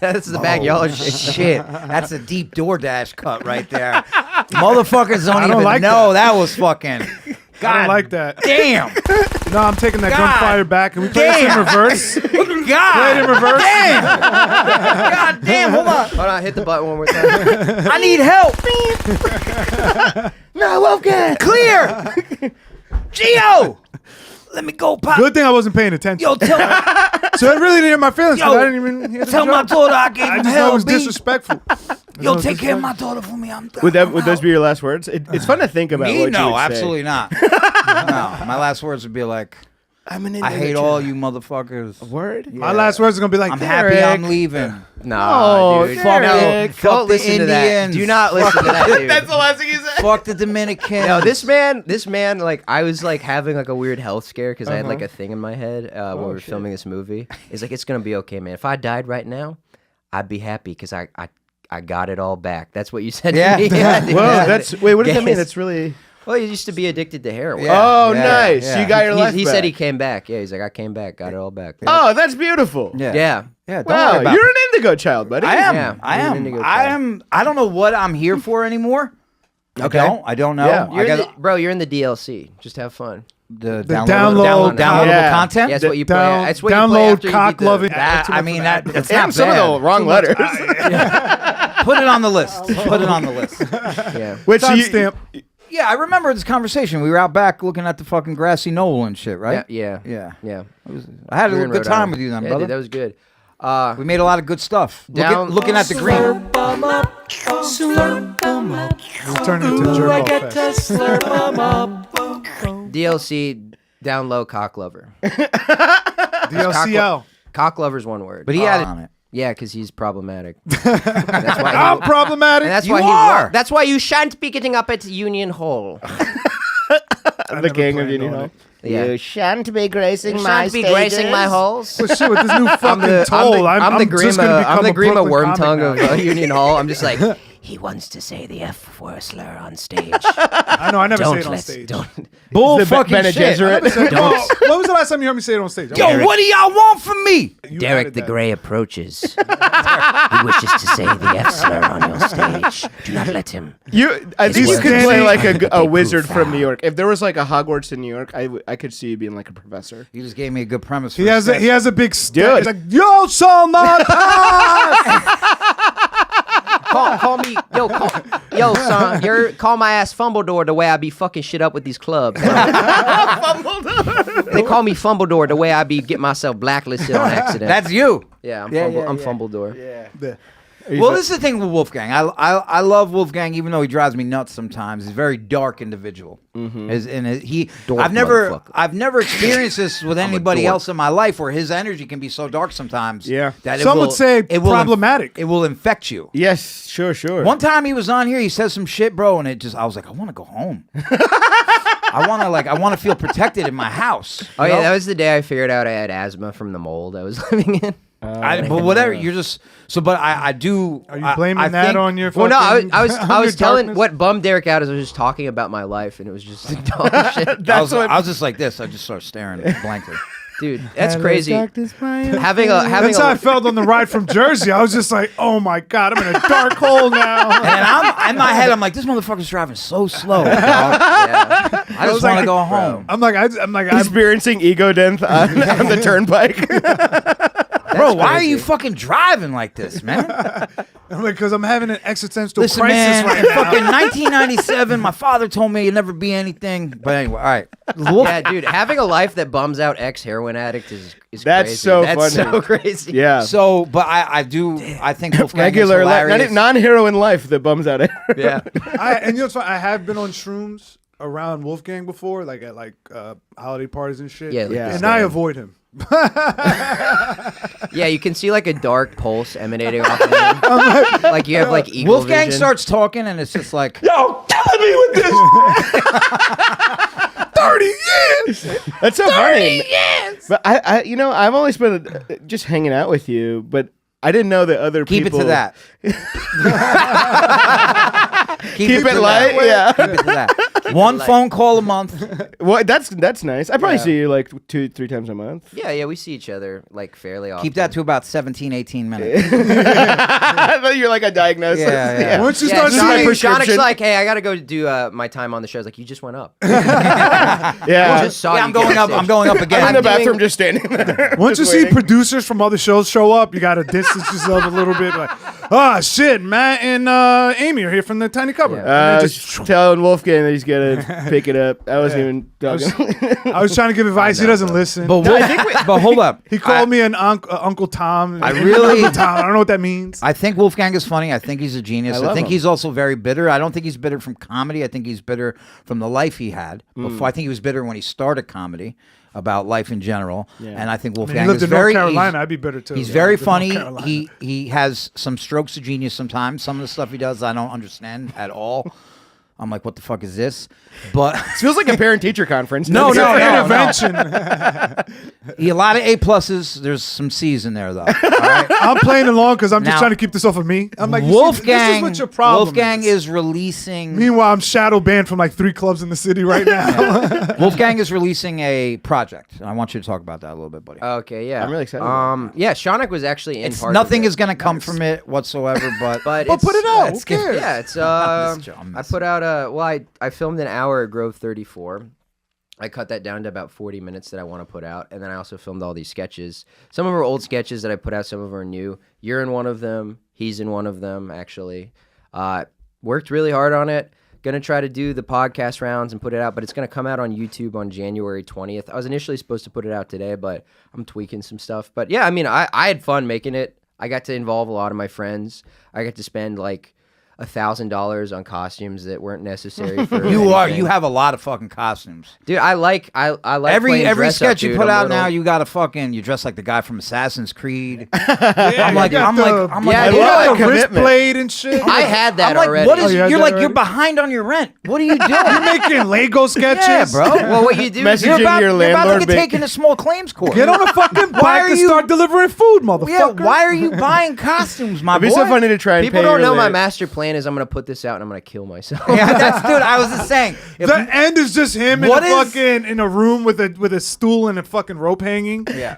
That's the bag y'all are shaking. Shit, that's a deep DoorDash cut right there. Motherfuckers don't, I don't even like know that was fucking. God I don't like that. damn. No, I'm taking that God. gunfire back. Can we play this in Damn. reverse? God. Play it in reverse. Damn. God damn. Hold on. Hold on, hit the button one more time. I need help. No, Wolfgang. Clear. Geo. Let me go pop. Good thing I wasn't paying attention. Yo, tell, So it really didn't hit my feelings. 'cause Yo, I didn't even hear the tell my joke. daughter I gave I him just know it hell, was B. disrespectful. Yo, take care of my daughter for me. Would those be your last words? It's fun to think about. Me? What you No, would say. absolutely not. No, my last words would be like, I'm an I hate all you motherfuckers. Word. My last words are gonna be like, I'm happy Derek. I'm leaving. Nah, Oh, dude. fuck no, it. Fuck don't the listen to that. Indians. Do not listen to that, dude. That's the last thing you said. Fuck the Dominicans. No, this man, like, I was like having like a weird health scare because I had like a thing in my head when we were filming this movie. It's like, it's gonna be okay, man. If I died right now, I'd be happy because I got it all back. That's what you said Yeah. to me. Yeah, dude. Well, wait. What does that mean? Yes. That's really. Well, he used to be addicted to heroin. Yeah. Oh, nice. yeah. You got your life He back. said he came back. Yeah, he's like, I came back, got it all back. Oh, that's beautiful. Yeah. Yeah. Yeah, don't Wow, worry about you're it. an indigo child, buddy. I am. Yeah, I you're an am. indigo I child. am. I don't know what I'm here for anymore. Okay. I don't know. Yeah. I You're got bro, you're in the DLC. Just have fun. the download- downloadable Yeah. content. Yeah, that's what you play. Down- That's what you play download after you beat cock the- loving. That, I mean, that's And not some bad. of the wrong letters. Put it on the list. Put it on the list. Yeah. Which you, Timestamp. Yeah, I remember this conversation. We were out back looking at the fucking grassy knoll and shit, right? Yeah. Yeah. Yeah. I had a We were in good Rhode time Island. with you then, Yeah, brother. dude, that was good. We made a lot of good stuff. Looking at the green. We'll turn it into jerk off fest. DLC, down low, cock lover. DLCL. Cock lover's one word. But he had it on it. Yeah, because he's problematic. That's why. I'm problematic. And that's You why are. That's why you shan't be getting up at Union Hall. the king of Union Hall. Yeah. You shan't be gracing You my shan't be gracing my stages. halls. Well, shit, with this new fucking I'm toll, the I'm just gonna Grima. become I'm the a Grima Brooklyn worm comic tongue now. of Union Hall. I'm just like, He wants to say the F word slur on stage. I know. I never say Don't it on let stage. don't. Bull The fucking Bene shit. Gesserit. Oh, when was the last time you heard me say it on stage? Yo, what do y'all want from me? You Derek added the that. Grey approaches. He wishes to say the F slur on your stage. Do not let him. I think you work could is play like They a prove wizard from foul. New York. If there was like a Hogwarts in New York, I could see you being like a professor. You just gave me a good premise. For He has sketch. a big stick. Dude. He's like, yo, shall not pass. Call me, yo, son. Call my ass Fumbledore the way I be fucking shit up with these clubs. Bro. They call me Fumbledore the way I be get myself blacklisted on accident. That's you. yeah, I'm Yeah, Fumbledore. Well, this is the thing with Wolfgang. I love Wolfgang, even though he drives me nuts sometimes. He's a very dark individual. Dork I've motherfucker. never experienced this with anybody dork. else in my life, where his energy can be so dark sometimes. Yeah. that Some would say problematic. It will infect you. Yes, sure. One time he was on here, he says some shit, bro, and I was like, I want to go home. I want to feel protected in my house. Oh you yeah, know? that was the day I figured out I had asthma from the mold I was living in. But whatever, you're just so. But I do. Are you blaming I that think- on your? Well, no, fucking- I was on your telling darkness? what bummed Derek out is I was just talking about my life and it was just like dumb shit. I was just like this. I just started staring blankly. Dude, that's crazy. Having That's how I felt on the ride from Jersey. I was just like, oh my god, I'm in a dark hole now. And I'm in my head, I'm like, this motherfucker's driving so slow. Dog. yeah. I just want to go home. I'm like, Experiencing ego death on the turnpike. Bro, why are you fucking driving like this, man? I'm like, because I'm having an existential Listen, crisis man, right in now. fucking 1997, my father told me you'd never be anything. But anyway, all right. Yeah, dude, having a life that bums out ex-heroin addict is That's crazy. so That's funny. so crazy. Yeah. So, but I think Wolfgang Regular, is hilarious. non-heroin life that bums out. Yeah. And you know what's funny? I have been on shrooms around Wolfgang before, like at holiday parties and shit. Yeah, like Yeah. And I avoid him. Yeah, you can see like a dark pulse emanating off of him. Like you have like eagle Wolfgang vision. starts talking, and it's just like, Yo, killing me with this. 30 years. That's so funny. But I've only spent just hanging out with you, but I didn't know that other keep people. it to that. Keep it to light, that. yeah. Keep it to that. One phone call a month. Well, that's nice. I probably see you like 2-3 times a month. Yeah, we see each other like fairly often. Keep that to about 17, 18 minutes. I thought you're like a diagnosis. Yeah. Once you Yeah, start Shaunak- seeing, prescription. Shaunik's like, hey, I gotta go do my time on the show. I was like, you just went up. Yeah. Just saw Yeah, you I'm going get up. sick. I'm going up I'm again. in the doing- bathroom just standing there. once you just see waiting. producers from other shows show up, you gotta distance yourself a little bit. Like, oh shit, Matt and Amy are here from the Tiny Cupboard. Yeah. And I then was telling Wolfgang that he's gonna pick it up. I wasn't even talking. I was trying to give advice. He doesn't listen. But but hold up. He called me an Uncle Tom. I really- Uncle Tom. I don't know what that means. I think Wolfgang is funny. I think he's a genius. I love think him. he's also very bitter. I don't think he's bitter from comedy. I think he's bitter from the life he had before. I think he was bitter when he started comedy about life in general. And I think I mean, Wolfgang he lived is in North very Carolina. I'd be bitter too. He's Yeah, very I lived in North funny. Carolina. He has some strokes of genius sometimes. Some of the stuff he does I don't understand at all. I'm like, what the fuck is this? But It feels like a parent-teacher conference. No, It's no, an no. intervention. a lot of A pluses. There's some C's in there though. All right? I'm playing along because I'm just Now- trying to keep this off of me. I'm like, you see, Wolfgang. this is what your problem Wolfgang is releasing. Meanwhile, I'm shadow banned from like 3 clubs in the city right now. Wolfgang is releasing a project. And I want you to talk about that a little bit, buddy. Okay, yeah. I'm really excited. Yeah, Shaunak was actually in part. Nothing of is going to come from it whatsoever, but But Well, it's, put it out. Who Let's get- cares? Yeah, it's I'm I put out I filmed an hour at Grove 34. I cut that down to about 40 minutes that I want to put out, and then I also filmed all these sketches. Some of them are old sketches that I put out. Some of them are new. You're in one of them. He's in one of them. Actually, worked really hard on it. Gonna try to do the podcast rounds and put it out, but it's gonna come out on YouTube on January 20th. I was initially supposed to put it out today, but I'm tweaking some stuff. But yeah, I mean, I had fun making it. I got to involve a lot of my friends. I got to spend like $1,000 on costumes that weren't necessary for you anything. have a lot of fucking costumes. Dude, I like Every playing dress sketch up, you dude. put I'm out little- now, you got you dress like the guy from Assassin's Creed. Yeah, I'm like, you got I'm the- like, Yeah, you dude, got I the like wrist commitment. blade and shit. I had that I'm like, already. what is? Oh, you had you're that like, you're already? behind on your rent. What are you doing? You're making Lego sketches, yeah, bro. Well, what you do is Messaging You're about, your you're about to landlord get big- taken to small claims court. Get on a fucking Why bike are and you- start delivering food, motherfucker. Yeah, why are you buying costumes, my It'd boy? be so funny to try and people pay don't your know my rent. master plan. plan is I'm gonna put this out and I'm gonna kill myself. Yeah, dude. I was just saying. If, The end is just him What in a room with a stool and a fucking rope hanging. yeah.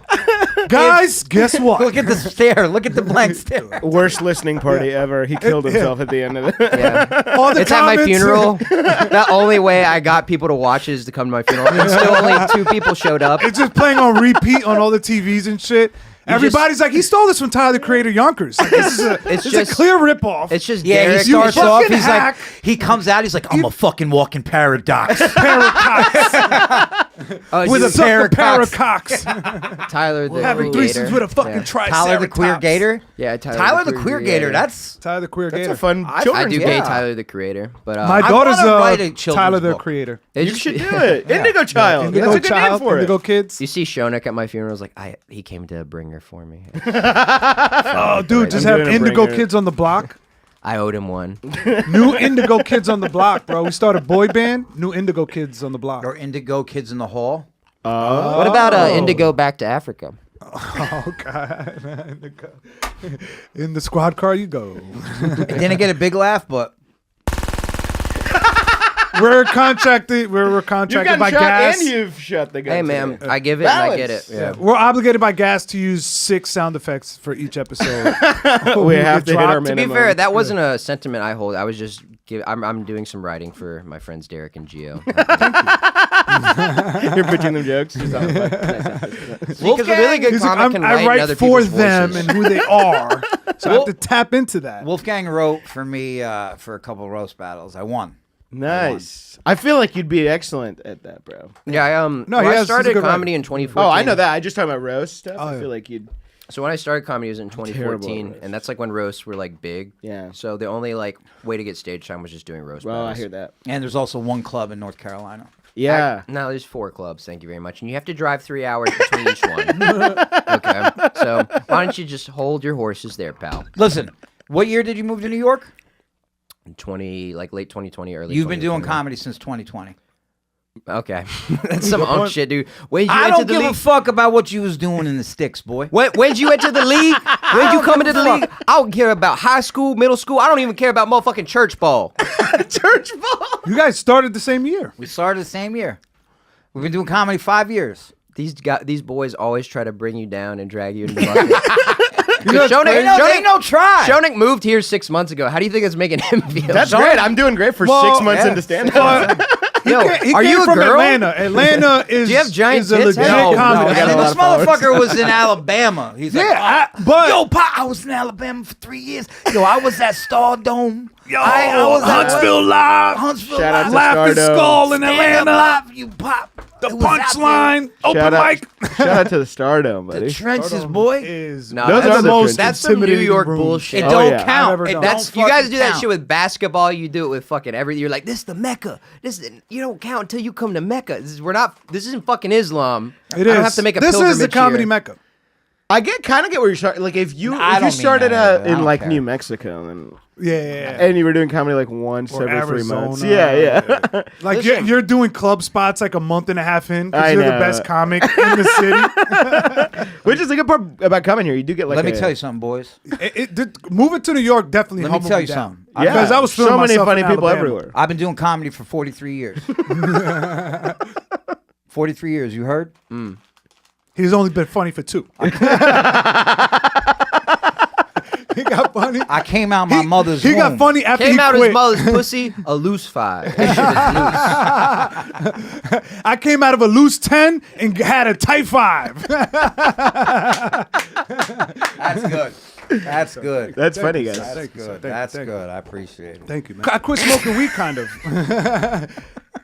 Guys, guess what? Look at the stare. Look at the blank stare. Worst listening party ever. He killed himself at the end of it. Yeah. All the It's at my comments- funeral. The only way I got people to watch is to come to my funeral. And still only 2 people showed up. It's just playing on repeat on all the TVs and shit. Everybody's like, he stole this from Tyler the Creator Yonkers. Like, this is a clear ripoff. It's just Yeah, Derek. he starts off. fucking He's hack. like, he comes out. He's like, I'm a fucking walking paradox Paracox. with a Suck pair the of cocks. paracox. Tyler the Having Creator. threesomes with a fucking Yeah. triceratops. Tyler the Queer Gator. Yeah, Tyler the Queer Gator. That's Tyler the Queer That's Gator. a fun I children's do book. gay yeah. Tyler the Creator, but My I daughter's wanna write a children's Tyler the book. Creator. it You just- should do it. Indigo Child. Indigo That's a good Child, name for Indigo it. Kids. You see Shaunak at my funeral. I was like, he came to bring her for me. Oh, dude, just I'm have doing a Indigo bringer. Kids on the block. I owed him one. New Indigo Kids on the block, bro. We started boy band. New Indigo Kids on the block. or Indigo Kids in the Hall. What about Indigo back to Africa? Oh God, Indigo. In the squad car you go. It didn't get a big laugh, but We're contracted. We're You've contracted gotten by shot gas. and you've shut the gun. Hey, man, I give it and I get it. Balance. Yeah. We're obligated by gas to use 6 sound effects for each episode. We have to hit our To be minimum. fair, that wasn't a sentiment I hold. I was just I'm doing some writing for my friends Derek and Gio. You're pitching them jokes. Just on the Because a really good He's like, comic can I write, write in other for people's them voices. and who they are, so I have to tap into that. Wolfgang wrote for me for a couple roast battles. I won. Nice. I feel like you'd be excellent at that, bro. Yeah, No, when he I has- he's a started good comedy writer. in 2014. Oh, I know that. I just talking about roast stuff. Oh, I yeah. feel like you'd. So when I started comedy, it was in terrible 2014, at and that's like when roasts were like big. Yeah. So the only like way to get stage time was just doing roast Well, I battles. hear that. And there's also one club in North Carolina. Yeah. No, there's 4 clubs. Thank you very much, and you have to drive 3 hours between each one. Okay. So why don't you just hold your horses there, pal? Listen, what year did you move to New York? Late 2020, early. You've been doing 2021. comedy since 2020. Okay, that's some unk shit, dude. When you I enter don't the give league? a fuck about what you was doing in the sticks, boy. When'd you enter the league? When'd you come into the league? I don't care about high school, middle school. I don't even care about motherfucking church ball. Church ball. You guys started the same year. We started the same year. We've been doing comedy 5 years. These boys always try to bring you down and drag you into the bucket. Ain't no try. Shaunak moved here 6 months ago. How do you think it's making him feel? That's great. I'm doing great for 6 months yeah. into stand up. Yo, He are came you a from girl? Atlanta. Atlanta is, Do you have giant is a tits? legit No, comedy. I got And a then lot this of followers. motherfucker was in Alabama. He's like, Yeah, oh, but yo, Pop, I was in Alabama for 3 years. Yo, I was at Stardome. yo, I was at Huntsville Live, Huntsville. Shout out to Laughing Stardome. Skull in Stand up Atlanta, live, you Pop. the It was out Punchline, open Shout out, mic. shout out to the Stardome, there. buddy. The trenches, boy. Is No, Those that's are the most That's some New intimidating York room. bullshit. It Oh, don't yeah. count. Never It done. That's don't you guys fucking do that count. shit with basketball. You do it with fucking everything. You're like, this is the Mecca. You don't count until you come to Mecca. This isn't fucking Islam. It I don't is. have to make a This is the pilgrimage comedy here. mecca. I kind of get where you're starting. Like if you I don't mean started that, I in don't like care. New Mexico Yeah. and you were doing comedy like once Or every 3 months. Arizona. Yeah. Like you're doing club spots like a month and a half in I because you're the know. best comic in the city. Which is the good part about coming here. You do get like Let me a- tell you something, boys. Moving to New York definitely Let me humbled tell me you down. something. Yeah. Because I was feeling so many myself funny in people Alabama. everywhere. I've been doing comedy for 43 years. 43 years, you heard? He's only been funny for 2. He got funny. I came out my mother's He got womb. funny after Came he out quit. his mother's pussy, a loose 5. That shit is loose. I came out of a loose 10 and had a tight 5. That's good. That's good. That's funny, guys. That's good. That's good. I appreciate it. Thank you, man. I quit smoking weed, kind of.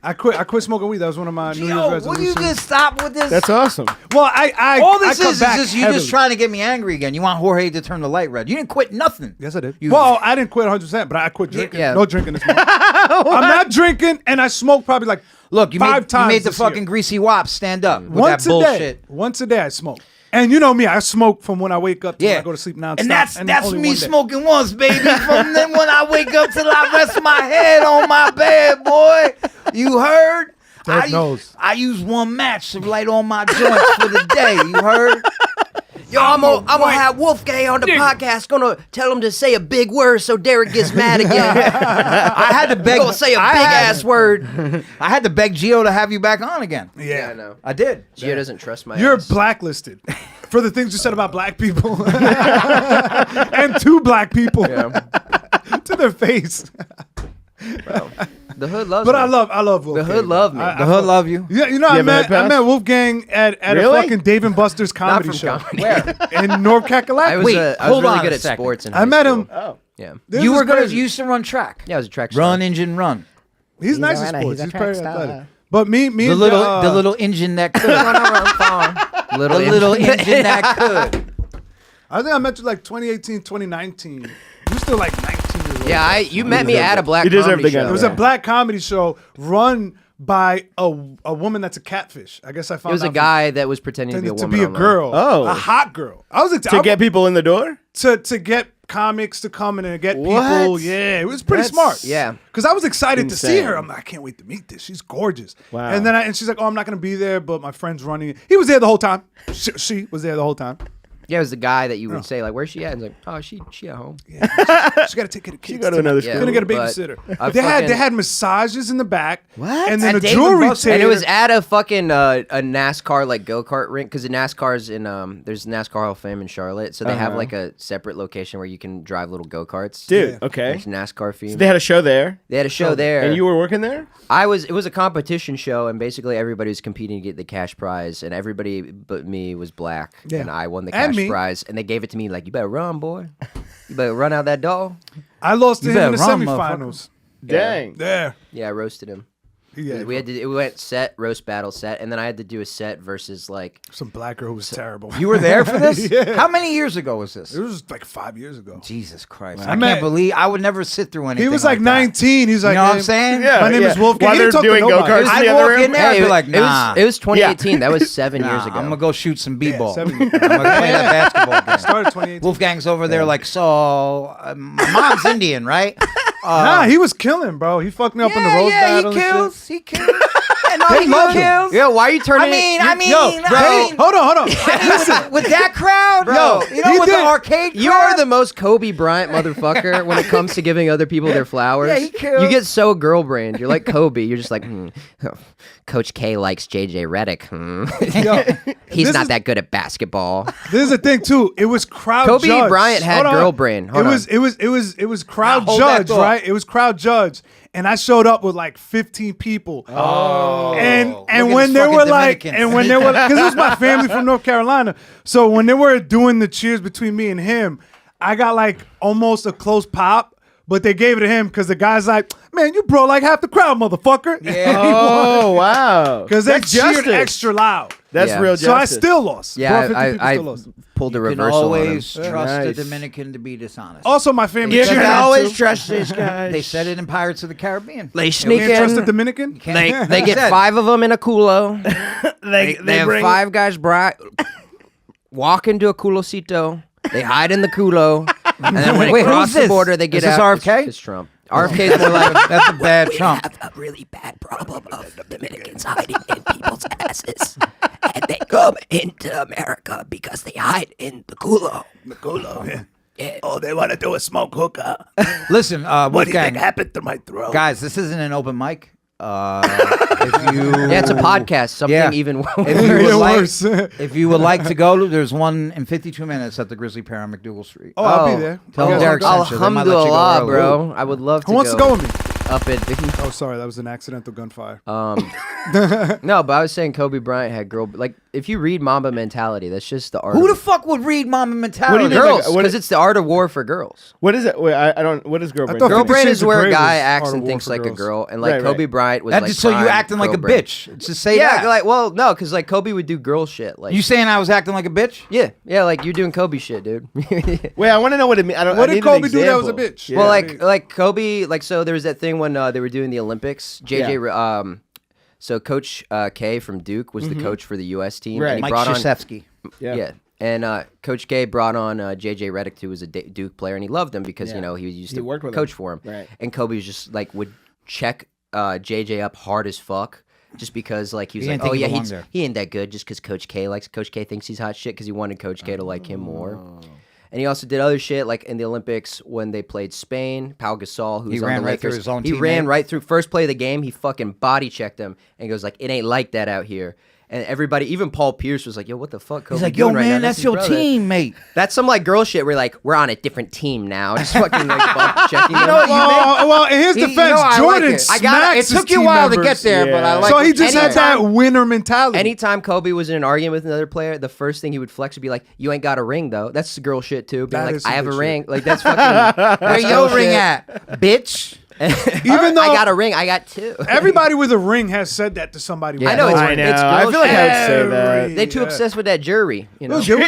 I quit smoking weed. That was one of my New Year's Yo, will resolutions. you just stop with this? That's awesome. Well, I All this I cut is back just you heavily. just trying to get me angry again. You want Jorge to turn the light red. You didn't quit nothing. Yes, I did. You- Well, I didn't quit 100%, but I quit drinking. Yeah. No drinking this month. I'm not drinking, and I smoke probably like Look, you 5 made, you times made the this year. fucking greasy wop stand up with Once that a bullshit. day. Once a day I smoke. And you know me, I smoke from when I wake up till Yeah, I go to sleep nonstop. and that's only me one day. smoking once, baby. From then when I wake up till I rest my head on my bed, boy. You heard? That knows. I use one match to light on my joints for the day. You heard? Yo, I'm gonna have Wolfgang on the podcast. Gonna tell him to say a big word so Derek gets mad again. I had to beg. Gonna say a big ass word. I had to beg Gio to have you back on again. Yeah. I know. I did. Gio doesn't trust my You're ass. blacklisted for the things you said about black people and to black people to their face. Bro. The hood loves But me. I love Wolfgang. The hood love me. The hood love you. Yeah, you know, You I have an met pass? Wolfgang at Really? a fucking Dave and Buster's Not comedy from show comedy. in North Kakalaki. I was, Wait, I was hold really on good a at second. sports in I high met school. him. Oh. Yeah. This You was were gonna crazy. used to run track. Yeah, I was a track star. Run, engine, run. He's nice at sports. He's very athletic. But me The and little engine that could. The little engine that could. I think I met you like 2018, 2019. You still like 19 years old. Yeah, you met me at a black You deserve comedy the show. gun. It was a black comedy show run by a woman that's a catfish. I guess I found It was out a guy that was pretending to be a to woman. be a online. girl. Oh. A hot girl. I was To get people in the door? to get comics to come in and get people. What? Yeah, it was pretty That's- smart. Yeah. Because I was excited to see Insane. her. I'm like, I can't wait to meet this. She's gorgeous. Wow. And then and she's like, oh, I'm not going to be there, but my friend's running it. He was there the whole time. She was there the whole time. Yeah, it was the guy that you would say, like, where's she at? And he's like, oh, she at home. She got to take care of kids. go to another Yeah. school. Gonna get a But babysitter. I They fucking- had massages in the back. What? And then At a Dave jewelry and Buster's? tailor. And it was at a fucking a NASCAR like go kart rink because the NASCAR's in there's NASCAR Hall of Fame in Charlotte, so they have like a separate location where you can drive little go karts. Dude, okay. There's NASCAR theme. They had a show there. They had a show there. And you were working there? It was a competition show, and basically everybody was competing to get the cash prize, and everybody but me was black, Yeah. and I won the And cash me. prize, and they gave it to me like, you better run, boy. You better run out that door. I lost to You him in the better run, semifinals. Dang. There. Yeah, I roasted him. Yeah. We had to. It went set, roast battle set, and then I had to do a set versus like Some black girl who was terrible. You were there for this? Yeah. How many years ago was this? It was like 5 years ago. Jesus Christ. I I met- can't believe I would never sit through anything. He was like that. 19. He's like, You know what I'm "Hey, saying? Yeah, My name is Wolfgang." While He they're didn't talk to doing nobody. go-karts in I'd the other walk room? in there and be like, nah. it was 2018. That was 7 years Nah, ago. I'm gonna go shoot some b-ball. 7 I'm years. gonna play that basketball game. Started 2018. Wolfgang's over there like, so my mom's Indian, right? Nah, he was killing, bro. He fucked me up in the roast battle. he and kills. shit. He kills. And all They he love him. kills. Yeah, why are you turning? I mean, Hold on. with that crowd, Bro, you know, he with did. the arcade crowd. you are the most Kobe Bryant motherfucker when it comes to giving other people their flowers. Yeah, he kills. You get so girl brained. You're like Kobe. You're just like, Coach K likes JJ Redick. Yo, He's this not is- that good at basketball. This is the thing too. It was crowd Kobe judged. Bryant had Hold on. girl brain. Hold It was crowd hold that judge, thought. right? It was crowd judge, and I showed up with like 15 people. Oh, and Look at when this they fucking were like, Dominicans. and when they were, because it was my family from North Carolina, so when they were doing the cheers between me and him, I got like almost a close pop. But they gave it to him because the guy's like, man, you brought like half the crowd, motherfucker. Yeah. Oh, wow. Because they That's cheered justice. extra loud. That's Yeah. real So I justice. still lost. Yeah, Brought 50 people, I still lost. pulled a You can reversal always on him. trust Nice. the Dominican to be dishonest. Also, my family. You cheered can him, always too. trust these guys. They said it in Pirates of the Caribbean. They You sneak can't trust the in. Dominican? They get Said. 5 of them in a culo. They They have 5 guys walk into a culosito. They hide in the culo. And then when Wait, they cross who's the this? border, they get Is this out. RFK? It's Trump. RFK's more like, That's a bad Trump. have a really bad problem of Dominicans hiding in people's asses. And they come into America because they hide in the culo. The culo, yeah. Yeah. Oh, they want to do a smoke hookah. Listen, What do you think Wolfgang, happened to my throat? guys, this isn't an open mic. If you, yeah, it's a podcast. Something Yeah. even If worse. you, would Even like, worse. if you would like to go, there's one in 52 minutes at the Grizzly Pear on McDougal Street. Oh, I'll be there. Tell You guys Derek wanna go? sent you. They might let you go Alhamdulillah, early. bro. I would love to Who wants to go with me? up at Oh, sorry, that was an accidental gunfire. No, but I was saying Kobe Bryant had girl. Like, if you read Mamba Mentality, that's just the art. Who the of fuck would read Mama Mentality? What do you mean? girls? Like, what Because is- it's the art of war for girls. What is it? Wait, I don't. What is girl brain? thought Girl 50 brain Shades is of where a Grey guy was acts Art of and War thinks for like a girls. girl, and like Right, Kobe right. Bryant was That's like just so you prime acting like girl a brain. bitch. Just say Yeah, that. like no, because like Kobe would do girl shit. Like You saying I was acting like a bitch? yeah, like you're doing Kobe shit, dude. Wait, I want to know what it means. I don't. What I did need an Kobe do that was a example. bitch? Yeah. Well, like Kobe, like so there was that thing when they were doing the Olympics. So Coach K from Duke was the coach for the U.S. team, Right. and he Mike brought on Krzyzewski. yeah. And Coach K brought on JJ Redick, who was a Duke player, and he loved him because Yeah. you know he used He to worked with coach him. for him. Right. And Kobe was just like would check JJ up hard as fuck, just because like he was He didn't like, oh think he yeah, belonged there. he ain't that good just because Coach K likes Coach K thinks he's hot shit because he wanted Coach K to like him more. And he also did other shit like in the Olympics when they played Spain. Pau Gasol, who's He on ran the right through Lakers, his own he teammate. ran right through first play of the game. He fucking body checked him and goes like, it ain't like that out here. And everybody, even Paul Pierce was like, yo, what the fuck, Kobe He's like, yo, doing right now? man, that's his your brother." teammate. That's some like girl shit. We're like, we're on a different team now. Just fucking like butt checking. You Well, in his defense, Jordan I got it. It smacks took his you a team while to members. get there, but I like So what he you just said. had that winner mentality. Anytime Kobe was in an argument with another player, the first thing he would flex would be like, "You ain't got a ring though." That's girl shit too. Being That like, is some "I have a good ring." shit. Like that's fucking. Where your ring at, bitch? Even though I got a ring, I got two. everybody with a ring has said that to somebody. I know it's I know. it's girl I feel like shit. I would say that. They too obsessed with that jury. You know, Look, there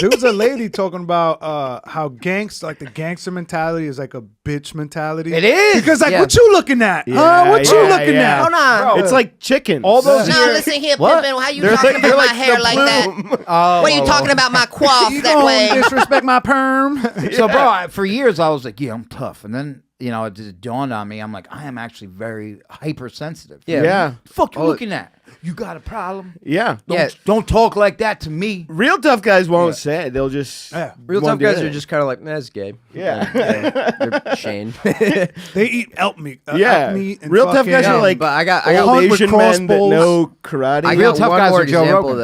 was a lady talking about how the gangster mentality is like a bitch mentality. It is. Because like, Yeah. what you looking at? Yeah, What you yeah, looking yeah. at? Hold on. It's like chickens. All those Now listen here, What? Pippin. How you They're talking like- they're about my like hair the like that? bloom. What are you talking about my quaff You that gonna way? disrespect my perm? So, bro, for years I was like, yeah, I'm tough, and then it just dawned on me. I'm like, I am actually very hypersensitive. Yeah. Yeah. Fuck you Oh. looking at? You got a problem? Yeah. Don't talk like that to me. Real tough guys won't say it. They'll just real won't tough do guys anything. are just kind of like, that's gay. Yeah. They're Shane. They eat elk meat. Yeah. Elk meat and Real tough fucking- guys are like but I got old hunt with Asian men that crossbows. know karate. I Real got tough one guys more are Joe example Rogan.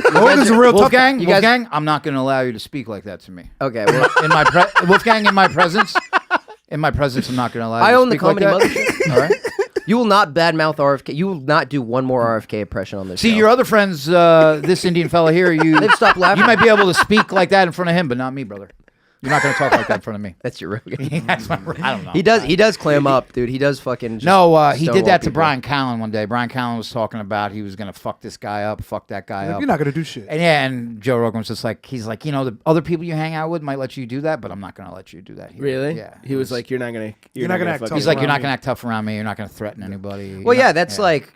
though. Rogan's a real tough guy. Wolfgang, You guys- Wolfgang, I'm not going to allow you to speak like that to me. Okay, well, Wolfgang, in my presence, I'm not going to allow you I to own the speak like comedy that. mothership. All right. You will not badmouth RFK. You will not do one more RFK impression on this. See, show. your other friends, this Indian fella here, They've stopped laughing. you might be able to speak like that in front of him, but not me, brother. You're not going to talk like that in front of me. That's your Rogan. That's my, I don't know. He does clam up, dude. He does fucking. Just No, he did stonewall that to people. Brian Callen one day. Brian Callen was talking about he was going to fuck this guy up, fuck that guy up. You're not gonna do shit. And yeah, and Joe Rogan was just like, he's like, the other people you hang out with might let you do that, but I'm not going to let you do that here. Really? Yeah. He was like, you're not gonna act tough. He's like, you're not around going to act tough around me. You're not going to threaten anybody. Well, You're yeah, not- that's like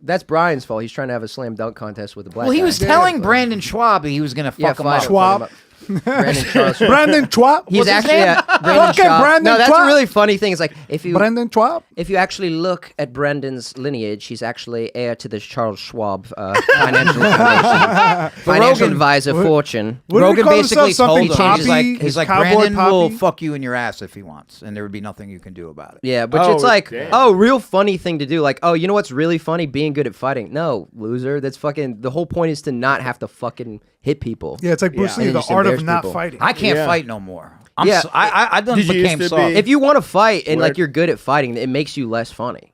that's Brian's fault. He's trying to have a slam dunk contest with the black. Well, he guy. was telling Brandon Schwab that he was going to Yeah, fuck him fine. up. Schwab. Brandon Charles. Brandon Schwab. He's What's his actually name? Brandon Fucking Schaub. Brandon No, that's Schwab. a really funny thing. It's like if you Schwab. if you actually look at Brendan's lineage, he's actually heir to the Charles Schwab financial foundation, financial advisor fortune. What did he Rogan call basically himself? told Something him, Poppy? he's like, Cowboy Brandon will Poppy? fuck you in your ass if he wants, and there would be nothing you can do about it. Yeah, but Oh, it's like, damn. real funny thing to do. Like, you know what's really funny? Being good at fighting. No, loser. That's fucking. The whole point is to not have to fucking hit people. Yeah, it's like Bruce Yeah. Lee, And the just art of embarrass not people. fighting. I can't Yeah. fight no more. Yeah. I done Did you became used to soft. be? If you want to fight and like Word. you're good at fighting, it makes you less funny.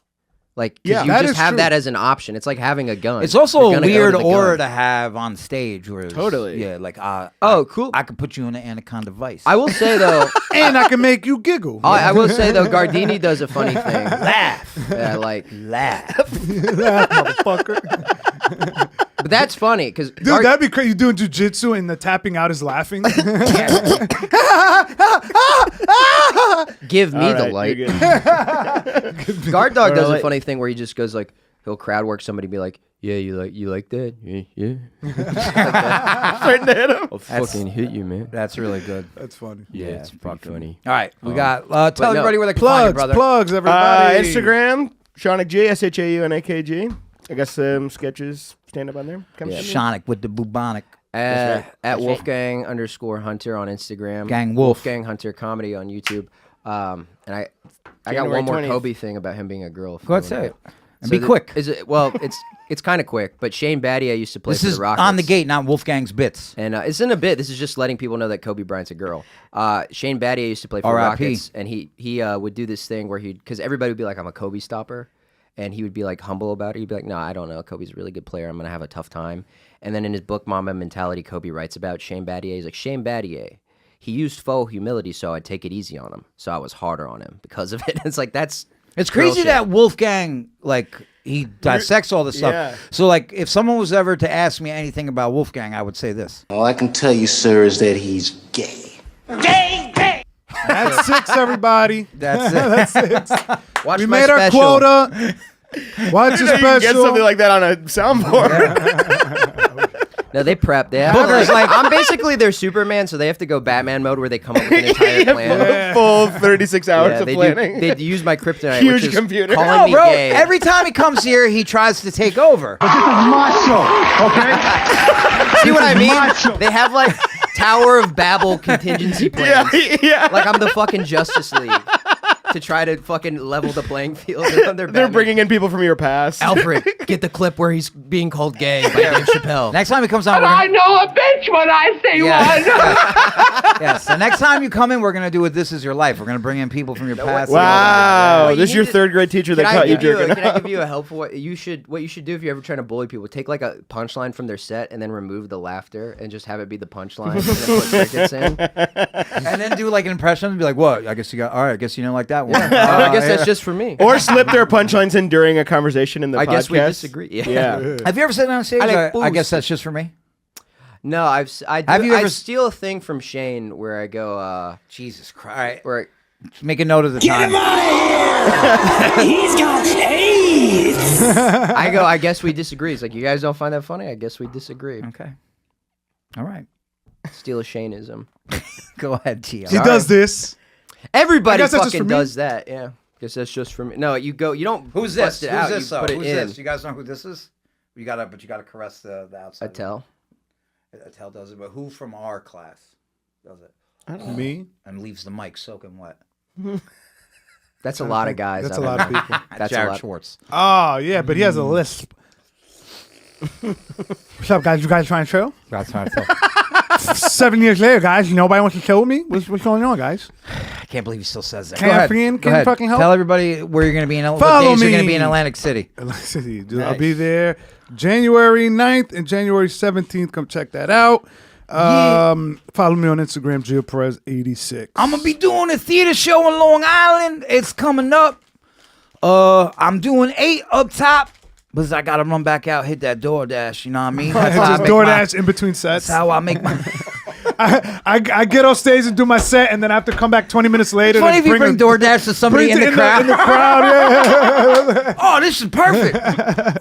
Like, 'cause Yeah. you That just is have true. that as an option. It's like having a gun. It's also You're a gonna go weird to the aura gun. to have on stage. Whereas, Totally. Yeah, like, Oh, cool. I could put you in an anaconda vice. I will say though, And I can make you giggle. I will say though, Gardini does a funny thing. laugh. Yeah, like, Laugh. Motherfucker. but that's funny because Dude, that'd be crazy. You doing jujitsu and the tapping out is laughing. give me All the right, light. you're good. Guard dog does a Alright. funny thing where he just goes like, he'll crowd work somebody, be like, "Yeah, you like that? Yeah." Starting to hit him. I'll fucking hit you, man. That's really good. That's funny. Yeah, it's pretty funny. All right, we got. Tell no. everybody where they can find you, Plugs, brother. plugs, everybody. Instagram, Shaunak G, SHAUNAKG. I got some sketches stand up on there. Come Yeah. see me. Shaunak with the bubonic. At Wolfgang_Hunter on Instagram. Gang Wolf. Wolfgang Hunter Comedy on YouTube. And I got January one more 20th. Kobe thing about him being a girl. if Go ahead, you say wanna it. know. And be the- quick. Is it? Well, it's kind of quick. But Shane Battier used to play This for is the Rockets. on the gate, not Wolfgang's bits. And it's in a bit. This is just letting people know that Kobe Bryant's a girl. Shane Battier used to play for the R.I.P.. Rockets, and he would do this thing where because everybody would be like, "I'm a Kobe stopper," and he would be like humble about it. He'd be like, "No, I don't know. Kobe's a really good player. I'm gonna have a tough time." And then in his book Mamba Mentality, Kobe writes about Shane Battier. He's like, Shane Battier, he used faux humility, so I'd take it easy on him. So I was harder on him because of it. It's like that's It's girl crazy shit. that Wolfgang, like, he dissects all this stuff. Yeah. So, like, if someone was ever to ask me anything about Wolfgang, I would say this. All I can tell you, sir, is that he's gay. That's 6, everybody. That's it. That's 6. watch We my made our special. quota. Watch You your know, you can get special. something like that on a soundboard. No, they prep. They have Booker's like- I'm basically their Superman, so they have to go Batman mode where they come up with an entire plan. Full 36 hours of they planning. They use my kryptonite, Huge which is computer. calling No, me bro. gay. Every time he comes here, he tries to take over. See what I mean? They have like Tower of Babel contingency plans. yeah. Like I'm the fucking Justice League to try to fucking level the playing field. They're bringing in people from your past. Alfred, get the clip where he's being called gay by Dave Chappelle. Next time he comes on, I know a bitch when I see one. Yes. The next time you come in, we're gonna do it. This is your life. We're gonna bring in people from your past. Wow, You this is need your to- third grade teacher that Can I caught you give you jerking can I off. give you a helpful what you should do if you're ever trying to bully people? Take like a punchline from their set and then remove the laughter and just have it be the punchline and then put crickets in. And then do like an impression and be like, "What? I guess you got. All right. I guess you didn't like that one. I guess that's just for me. Or slip their punchlines in during a conversation in the podcast. I guess we disagree. Yeah. Have you ever said on stage? I like I booze. guess that's just for me. No, I Have you ever- steal a thing from Shane where I go Jesus Christ! where Make a note of the time. He's got AIDS. I go, I guess we disagree. It's like, you guys don't find that funny? I guess we disagree. Okay. All right. Steal a Shaneism. Go ahead, Tio. He does this. Everybody I guess that's just fucking for me? does that, yeah. Guess that's just for me. No, you don't Who's bust this? it out, Who's this? you put it Who's in. this? You guys know who this is? You gotta caress the outside. Attell. Attell does it, but who from our class does it? Me? And leaves the mic soaking wet. That's a lot of guys. That's I a don't lot of know. people. That's a Jared lot. Schwartz. Oh, yeah, but he has a lisp. What's up, guys? You guys trying to chill? That's how I felt. 7 years later, guys, nobody wants to chill with me? What's going on, guys? I can't believe he still says that. Caffeine can fucking help? Tell everybody where you're gonna be in. What Follow days you're gonna be me. in Atlantic City. Atlantic City, dude. I'll be there January 9th and January 17th. Come check that out. Follow me on Instagram, Perez86. I'm gonna be doing a theater show in Long Island. It's coming up. I'm doing 8 up top, but I gotta run back out, hit that DoorDash. You know what I mean? That's how I Just make DoorDash in between sets. That's how I make my. I get off stage and do my set, and then I have to come back 20 minutes later. Funny and if you bring a- DoorDash to somebody in the crowd. In the crowd, yeah. Oh, this is perfect.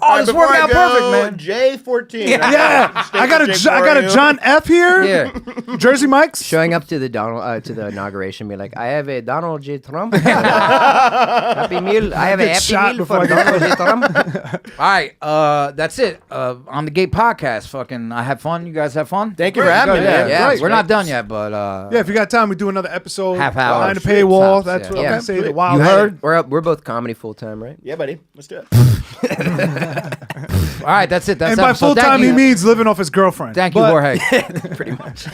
Oh, this Before worked I out go, perfect, man. J14. Yeah, I got a John F here. Yeah. Jersey Mike's. Showing up to the to the inauguration, be like, I have a Donald J. Trump. Happy meal. I have a Get shot happy meal before for I get- Donald J. Trump. All right, that's it. On the Gate Podcast, fucking, I had fun. You guys have fun. Thank you for having me, Good, man. Yeah, we're not done yet, but Yeah, if you got time, we do another episode. Half hour. behind the paywall. Tops, That's yeah. what I'm Yeah. gonna say. The wild. you heard. We're both comedy full time, right? Yeah, buddy. Let's do it. All right, that's it. That's And by episode. full Thank time, you. he means living off his girlfriend. Thank you, But- Jorge. Pretty much.